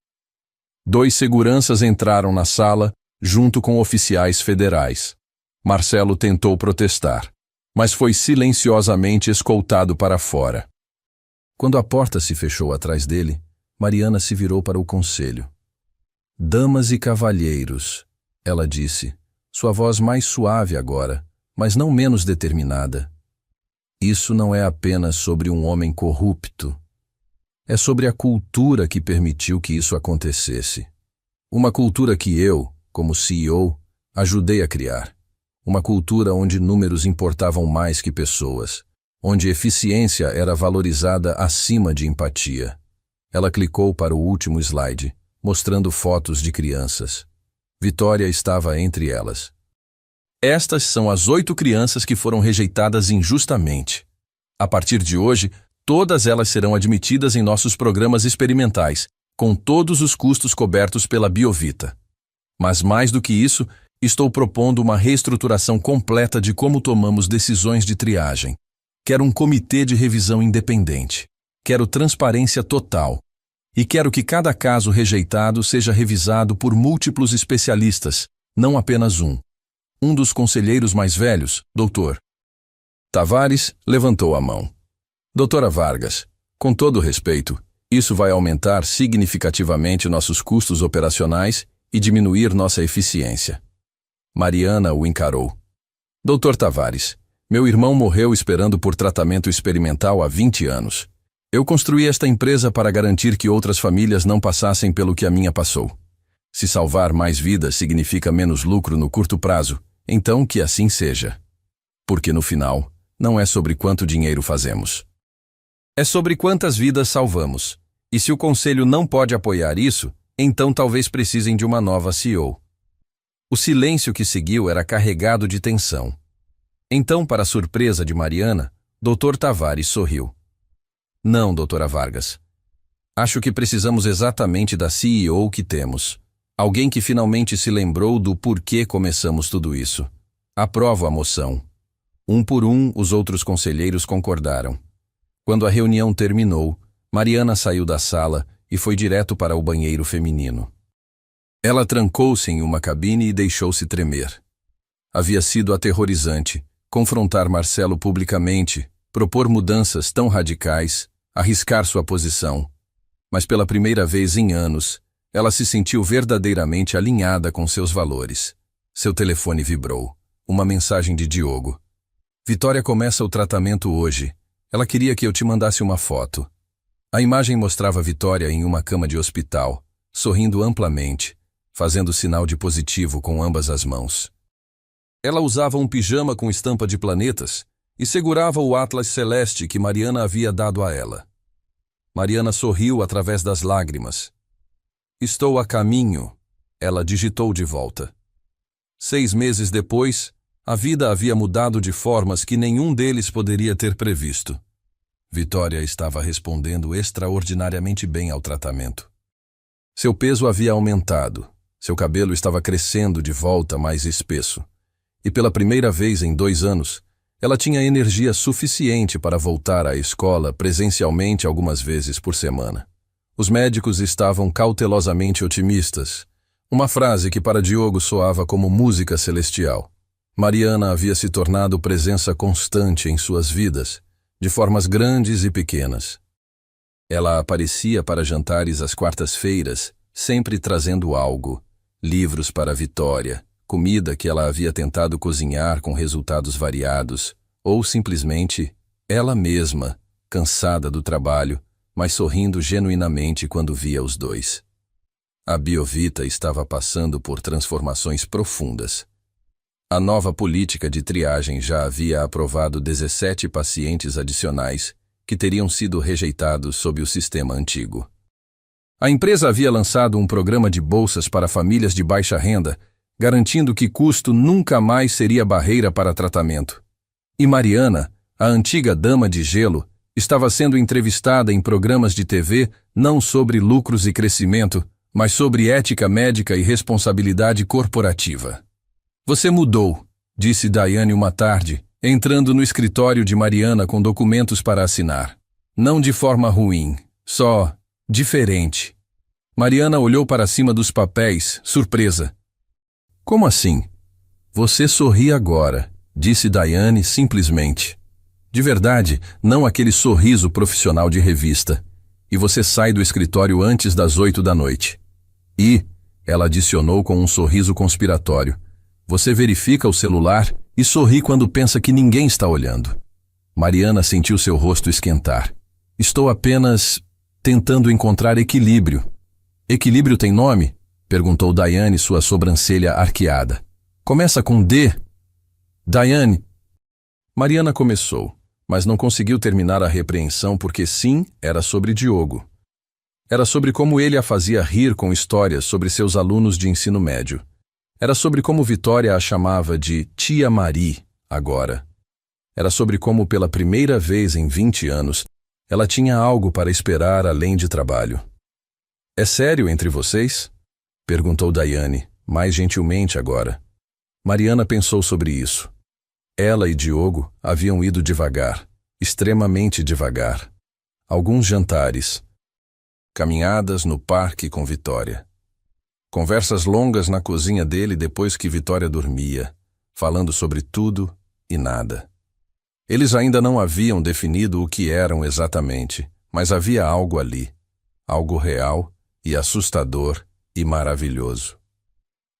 2 seguranças entraram na sala, junto com oficiais federais. Marcelo tentou protestar, mas foi silenciosamente escoltado para fora. Quando a porta se fechou atrás dele, Mariana se virou para o conselho. Damas e cavalheiros, ela disse, sua voz mais suave agora, mas não menos determinada. Isso não é apenas sobre um homem corrupto. É sobre a cultura que permitiu que isso acontecesse. Uma cultura que eu, como CEO, ajudei a criar. Uma cultura onde números importavam mais que pessoas, onde eficiência era valorizada acima de empatia. Ela clicou para o último slide, mostrando fotos de crianças. Vitória estava entre elas. Estas são as 8 crianças que foram rejeitadas injustamente. A partir de hoje, todas elas serão admitidas em nossos programas experimentais, com todos os custos cobertos pela Biovita. Mas mais do que isso, estou propondo uma reestruturação completa de como tomamos decisões de triagem. Quero um comitê de revisão independente. Quero transparência total. E quero que cada caso rejeitado seja revisado por múltiplos especialistas, não apenas um. Um dos conselheiros mais velhos, Dr. Tavares, levantou a mão. Doutora Vargas, com todo respeito, isso vai aumentar significativamente nossos custos operacionais e diminuir nossa eficiência. Mariana o encarou. Dr. Tavares, Meu irmão morreu esperando por tratamento experimental há 20 anos. Eu construí esta empresa para garantir que outras famílias não passassem pelo que a minha passou. Se salvar mais vidas significa menos lucro no curto prazo, então que assim seja. Porque no final, não é sobre quanto dinheiro fazemos. É sobre quantas vidas salvamos. E se o conselho não pode apoiar isso, então talvez precisem de uma nova CEO. O silêncio que seguiu era carregado de tensão. Então, para a surpresa de Mariana, Dr. Tavares sorriu. Não, doutora Vargas. Acho que precisamos exatamente da CEO que temos. Alguém que finalmente se lembrou do porquê começamos tudo isso. Aprovo a moção. Um por um, os outros conselheiros concordaram. Quando a reunião terminou, Mariana saiu da sala e foi direto para o banheiro feminino. Ela trancou-se em uma cabine e deixou-se tremer. Havia sido aterrorizante confrontar Marcelo publicamente, propor mudanças tão radicais, arriscar sua posição. Mas pela primeira vez em anos, ela se sentiu verdadeiramente alinhada com seus valores. Seu telefone vibrou. Uma mensagem de Diogo. Vitória começa o tratamento hoje. Ela queria que eu te mandasse uma foto. A imagem mostrava Vitória em uma cama de hospital, sorrindo amplamente, fazendo sinal de positivo com ambas as mãos. Ela usava um pijama com estampa de planetas e segurava o atlas celeste que Mariana havia dado a ela. Mariana sorriu através das lágrimas. Estou a caminho, ela digitou de volta. 6 meses depois, a vida havia mudado de formas que nenhum deles poderia ter previsto. Vitória estava respondendo extraordinariamente bem ao tratamento. Seu peso havia aumentado, seu cabelo estava crescendo de volta mais espesso. E pela primeira vez em 2 anos, ela tinha energia suficiente para voltar à escola presencialmente algumas vezes por semana. Os médicos estavam cautelosamente otimistas, uma frase que para Diogo soava como música celestial. Mariana havia se tornado presença constante em suas vidas, de formas grandes e pequenas. Ela aparecia para jantares às quartas-feiras, sempre trazendo algo, livros para Vitória, comida que ela havia tentado cozinhar com resultados variados, ou simplesmente ela mesma, cansada do trabalho, mas sorrindo genuinamente quando via os dois. A Biovita estava passando por transformações profundas. A nova política de triagem já havia aprovado 17 pacientes adicionais que teriam sido rejeitados sob o sistema antigo. A empresa havia lançado um programa de bolsas para famílias de baixa renda, garantindo que custo nunca mais seria barreira para tratamento. E Mariana, a antiga dama de gelo, estava sendo entrevistada em programas de TV não sobre lucros e crescimento, mas sobre ética médica e responsabilidade corporativa. Você mudou, disse Daiane uma tarde, entrando no escritório de Mariana com documentos para assinar. Não de forma ruim, só diferente. Mariana olhou para cima dos papéis, surpresa. Como assim? Você sorri agora, disse Daiane simplesmente. De verdade, não aquele sorriso profissional de revista. E você sai do escritório antes das 8 da noite. E, ela adicionou com um sorriso conspiratório, você verifica o celular e sorri quando pensa que ninguém está olhando. Mariana sentiu seu rosto esquentar. Estou apenas tentando encontrar equilíbrio. Equilíbrio tem nome? Perguntou Daiane, sua sobrancelha arqueada. Começa com D. Daiane. Mariana começou, mas não conseguiu terminar a repreensão porque sim, era sobre Diogo. Era sobre como ele a fazia rir com histórias sobre seus alunos de ensino médio. Era sobre como Vitória a chamava de Tia Mari, agora. Era sobre como, pela primeira vez em 20 anos, ela tinha algo para esperar além de trabalho. É sério entre vocês? Perguntou Daiane, mais gentilmente agora. Mariana pensou sobre isso. Ela e Diogo haviam ido devagar, extremamente devagar. Alguns jantares. Caminhadas no parque com Vitória. Conversas longas na cozinha dele depois que Vitória dormia, falando sobre tudo e nada. Eles ainda não haviam definido o que eram exatamente, mas havia algo ali, algo real e assustador e maravilhoso.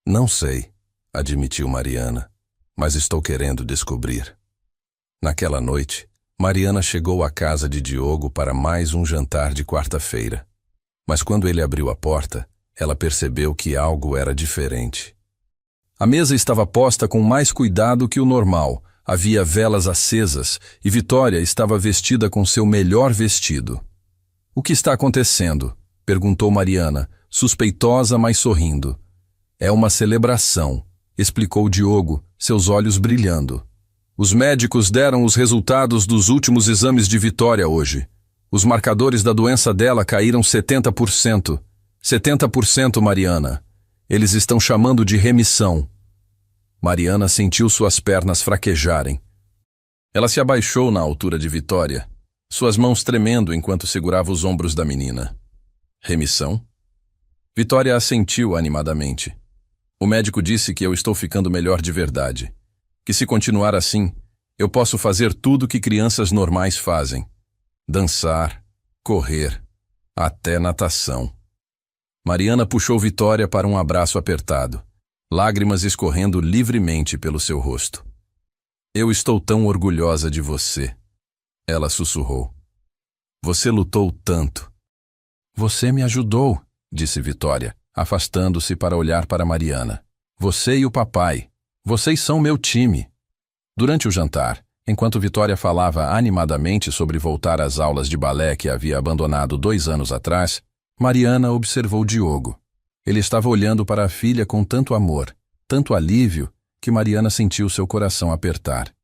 Não sei, admitiu Mariana, mas estou querendo descobrir. Naquela noite, Mariana chegou à casa de Diogo para mais um jantar de quarta-feira. Mas quando ele abriu a porta, ela percebeu que algo era diferente. A mesa estava posta com mais cuidado que o normal, havia velas acesas e Vitória estava vestida com seu melhor vestido. "O que está acontecendo?" perguntou Mariana, suspeitosa, mas sorrindo. "É uma celebração", explicou Diogo, seus olhos brilhando. "Os médicos deram os resultados dos últimos exames de Vitória hoje. Os marcadores da doença dela caíram 70%. 70%, Mariana. Eles estão chamando de remissão." Mariana sentiu suas pernas fraquejarem. Ela se abaixou na altura de Vitória, suas mãos tremendo enquanto segurava os ombros da menina. "Remissão?" Vitória assentiu animadamente. "O médico disse que eu estou ficando melhor de verdade. Que se continuar assim, eu posso fazer tudo que crianças normais fazem. Dançar, correr, até natação." Mariana puxou Vitória para um abraço apertado, lágrimas escorrendo livremente pelo seu rosto. "Eu estou tão orgulhosa de você", ela sussurrou. "Você lutou tanto." "Você me ajudou", disse Vitória, afastando-se para olhar para Mariana. "Você e o papai. Vocês são meu time." Durante o jantar, enquanto Vitória falava animadamente sobre voltar às aulas de balé que havia abandonado 2 anos atrás, Mariana observou Diogo. Ele estava olhando para a filha com tanto amor, tanto alívio, que Mariana sentiu seu coração apertar.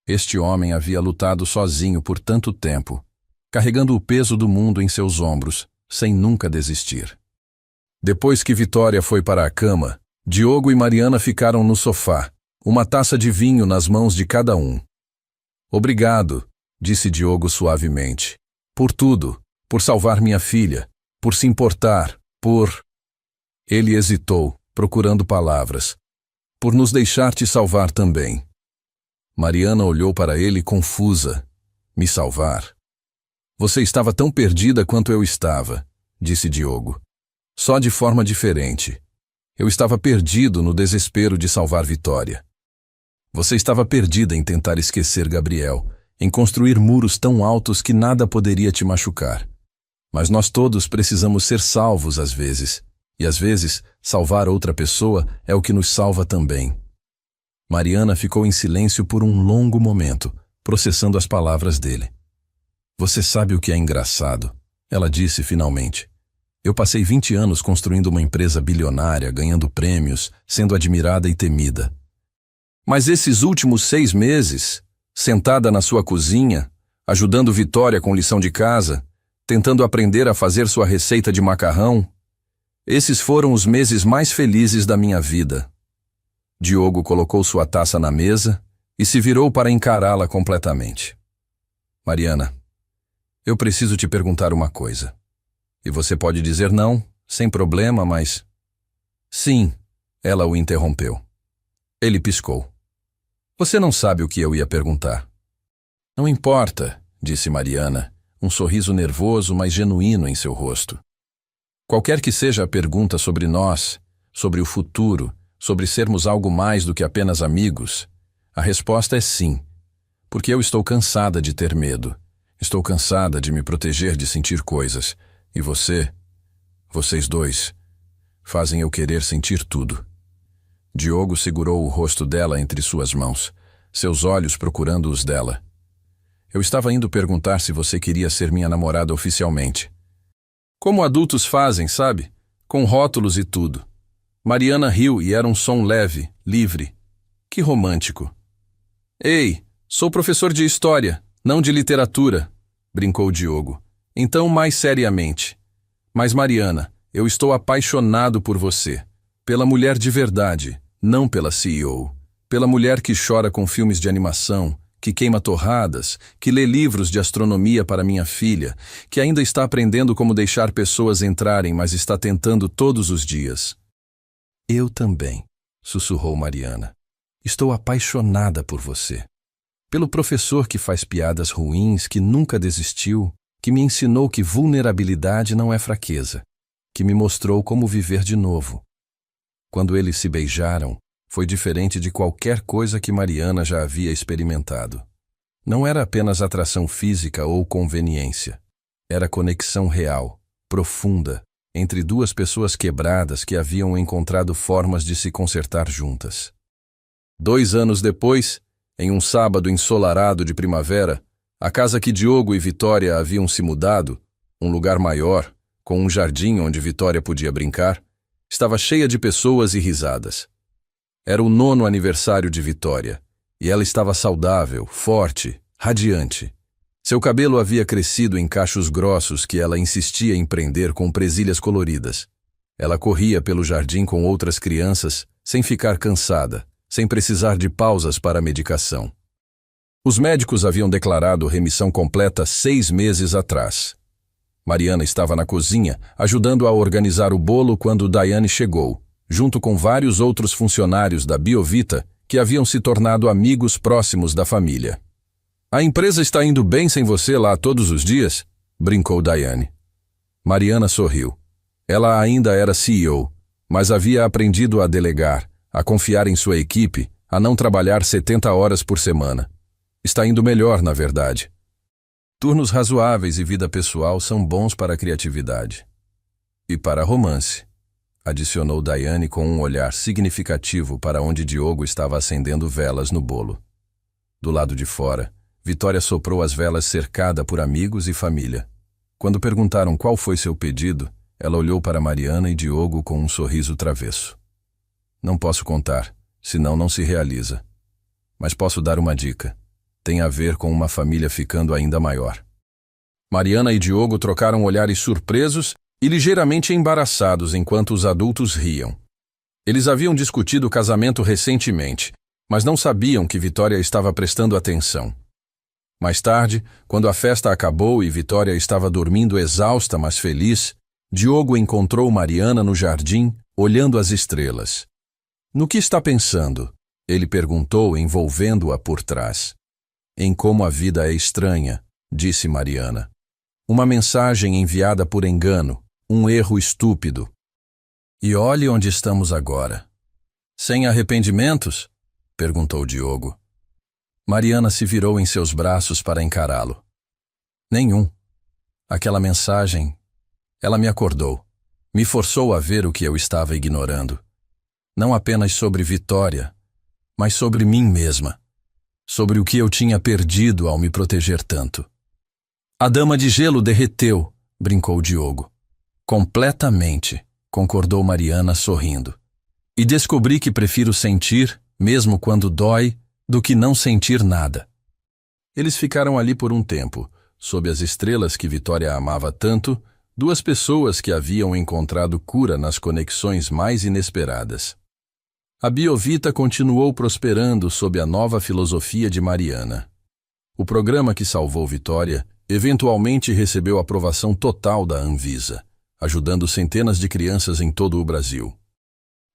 Este homem havia lutado sozinho por tanto tempo, carregando o peso do mundo em seus ombros, sem nunca desistir. Depois que Vitória foi para a cama, Diogo e Mariana ficaram no sofá, uma taça de vinho nas mãos de cada um. "Obrigado", disse Diogo suavemente. "Por tudo, por salvar minha filha, por se importar, por..." Ele hesitou, procurando palavras. "Por nos deixar te salvar também." Mariana olhou para ele confusa. "Me salvar?" "Você estava tão perdida quanto eu estava", disse Diogo. "Só de forma diferente. Eu estava perdido no desespero de salvar Vitória. Você estava perdida em tentar esquecer Gabriel, em construir muros tão altos que nada poderia te machucar. Mas nós todos precisamos ser salvos às vezes, e às vezes salvar outra pessoa é o que nos salva também." Mariana ficou em silêncio por um longo momento, processando as palavras dele. "Você sabe o que é engraçado?" ela disse finalmente. "Eu passei 20 anos construindo uma empresa bilionária, ganhando prêmios, sendo admirada e temida. Mas esses últimos 6 meses, sentada na sua cozinha, ajudando Vitória com lição de casa, tentando aprender a fazer sua receita de macarrão, esses foram os meses mais felizes da minha vida." Diogo colocou sua taça na mesa e se virou para encará-la completamente. "Mariana, eu preciso te perguntar uma coisa. E você pode dizer não, sem problema, mas..." "Sim", ela o interrompeu. Ele piscou. "Você não sabe o que eu ia perguntar." "Não importa", disse Mariana, um sorriso nervoso, mas genuíno em seu rosto. "Qualquer que seja a pergunta sobre nós, sobre o futuro, sobre sermos algo mais do que apenas amigos, a resposta é sim, porque eu estou cansada de ter medo. Estou cansada de me proteger de sentir coisas. E vocês dois, fazem eu querer sentir tudo." Diogo segurou o rosto dela entre suas mãos, seus olhos procurando os dela. "Eu estava indo perguntar se você queria ser minha namorada oficialmente. Como adultos fazem, sabe? Com rótulos e tudo." Mariana riu e era um som leve, livre. "Que romântico." "Ei, sou professor de história, não de literatura", brincou Diogo. "Então, mais seriamente. Mas Mariana, eu estou apaixonado por você. Pela mulher de verdade, não pela CEO. Pela mulher que chora com filmes de animação, que queima torradas, que lê livros de astronomia para minha filha, que ainda está aprendendo como deixar pessoas entrarem, mas está tentando todos os dias." "Eu também", sussurrou Mariana. "Estou apaixonada por você. Pelo professor que faz piadas ruins, que nunca desistiu, que me ensinou que vulnerabilidade não é fraqueza, que me mostrou como viver de novo. Quando eles se beijaram, foi diferente de qualquer coisa que Mariana já havia experimentado. Não era apenas atração física ou conveniência. Era conexão real, profunda, entre duas pessoas quebradas que haviam encontrado formas de se consertar juntas. 2 anos depois, em um sábado ensolarado de primavera, a casa que Diogo e Vitória haviam se mudado, um lugar maior, com um jardim onde Vitória podia brincar, estava cheia de pessoas e risadas. Era o 9º aniversário de Vitória, e ela estava saudável, forte, radiante. Seu cabelo havia crescido em cachos grossos que ela insistia em prender com presilhas coloridas. Ela corria pelo jardim com outras crianças, sem ficar cansada, sem precisar de pausas para a medicação. Os médicos haviam declarado remissão completa 6 meses atrás. Mariana estava na cozinha, ajudando a organizar o bolo quando Daiane chegou, junto com vários outros funcionários da Biovita que haviam se tornado amigos próximos da família. "A empresa está indo bem sem você lá todos os dias?" brincou Daiane. Mariana sorriu. Ela ainda era CEO, mas havia aprendido a delegar, a confiar em sua equipe, a não trabalhar 70 horas por semana. "Está indo melhor, na verdade. Turnos razoáveis e vida pessoal são bons para a criatividade. E para romance", adicionou Daiane com um olhar significativo para onde Diogo estava acendendo velas no bolo. Do lado de fora, Vitória soprou as velas cercada por amigos e família. Quando perguntaram qual foi seu pedido, ela olhou para Mariana e Diogo com um sorriso travesso. "Não posso contar, senão não se realiza. Mas posso dar uma dica. Tem a ver com uma família ficando ainda maior." Mariana e Diogo trocaram olhares surpresos e ligeiramente embaraçados enquanto os adultos riam. Eles haviam discutido o casamento recentemente, mas não sabiam que Vitória estava prestando atenção. Mais tarde, quando a festa acabou e Vitória estava dormindo exausta, mas feliz, Diogo encontrou Mariana no jardim, olhando as estrelas. "No que está pensando?" ele perguntou, envolvendo-a por trás. "Em como a vida é estranha", disse Mariana. "Uma mensagem enviada por engano, um erro estúpido. E olhe onde estamos agora." "Sem arrependimentos?" perguntou Diogo. Mariana se virou em seus braços para encará-lo. "Nenhum. Aquela mensagem, ela me acordou, me forçou a ver o que eu estava ignorando. Não apenas sobre Vitória, mas sobre mim mesma, sobre o que eu tinha perdido ao me proteger tanto." "A dama de gelo derreteu", brincou Diogo. "Completamente", concordou Mariana sorrindo. "E descobri que prefiro sentir, mesmo quando dói, do que não sentir nada." Eles ficaram ali por um tempo, sob as estrelas que Vitória amava tanto, 2 pessoas que haviam encontrado cura nas conexões mais inesperadas. A Biovita continuou prosperando sob a nova filosofia de Mariana. O programa que salvou Vitória eventualmente recebeu aprovação total da Anvisa, ajudando centenas de crianças em todo o Brasil.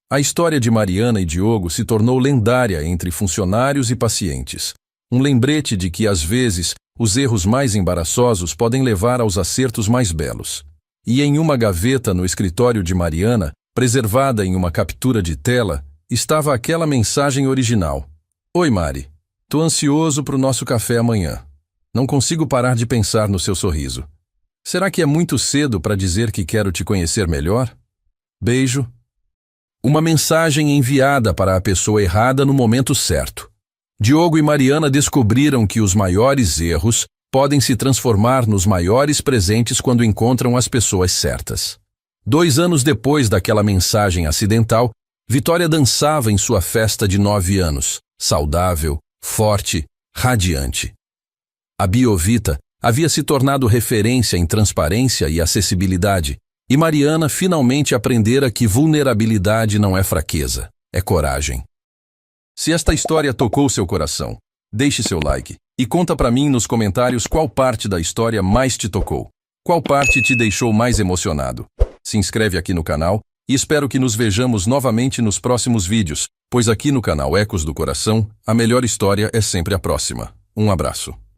A história de Mariana e Diogo se tornou lendária entre funcionários e pacientes, um lembrete de que, às vezes, os erros mais embaraçosos podem levar aos acertos mais belos. E em uma gaveta no escritório de Mariana, preservada em uma captura de tela, estava aquela mensagem original. "Oi, Mari. Tô ansioso pro nosso café amanhã. Não consigo parar de pensar no seu sorriso. Será que é muito cedo para dizer que quero te conhecer melhor? Beijo." Uma mensagem enviada para a pessoa errada no momento certo. Diogo e Mariana descobriram que os maiores erros podem se transformar nos maiores presentes quando encontram as pessoas certas. 2 anos depois daquela mensagem acidental, Vitória dançava em sua festa de 9 anos, saudável, forte, radiante. A Biovita havia se tornado referência em transparência e acessibilidade, e Mariana finalmente aprendera que vulnerabilidade não é fraqueza, é coragem. Se esta história tocou seu coração, deixe seu like e conta pra mim nos comentários qual parte da história mais te tocou, qual parte te deixou mais emocionado. Se inscreve aqui no canal e espero que nos vejamos novamente nos próximos vídeos, pois aqui no canal Ecos do Coração, a melhor história é sempre a próxima. Um abraço.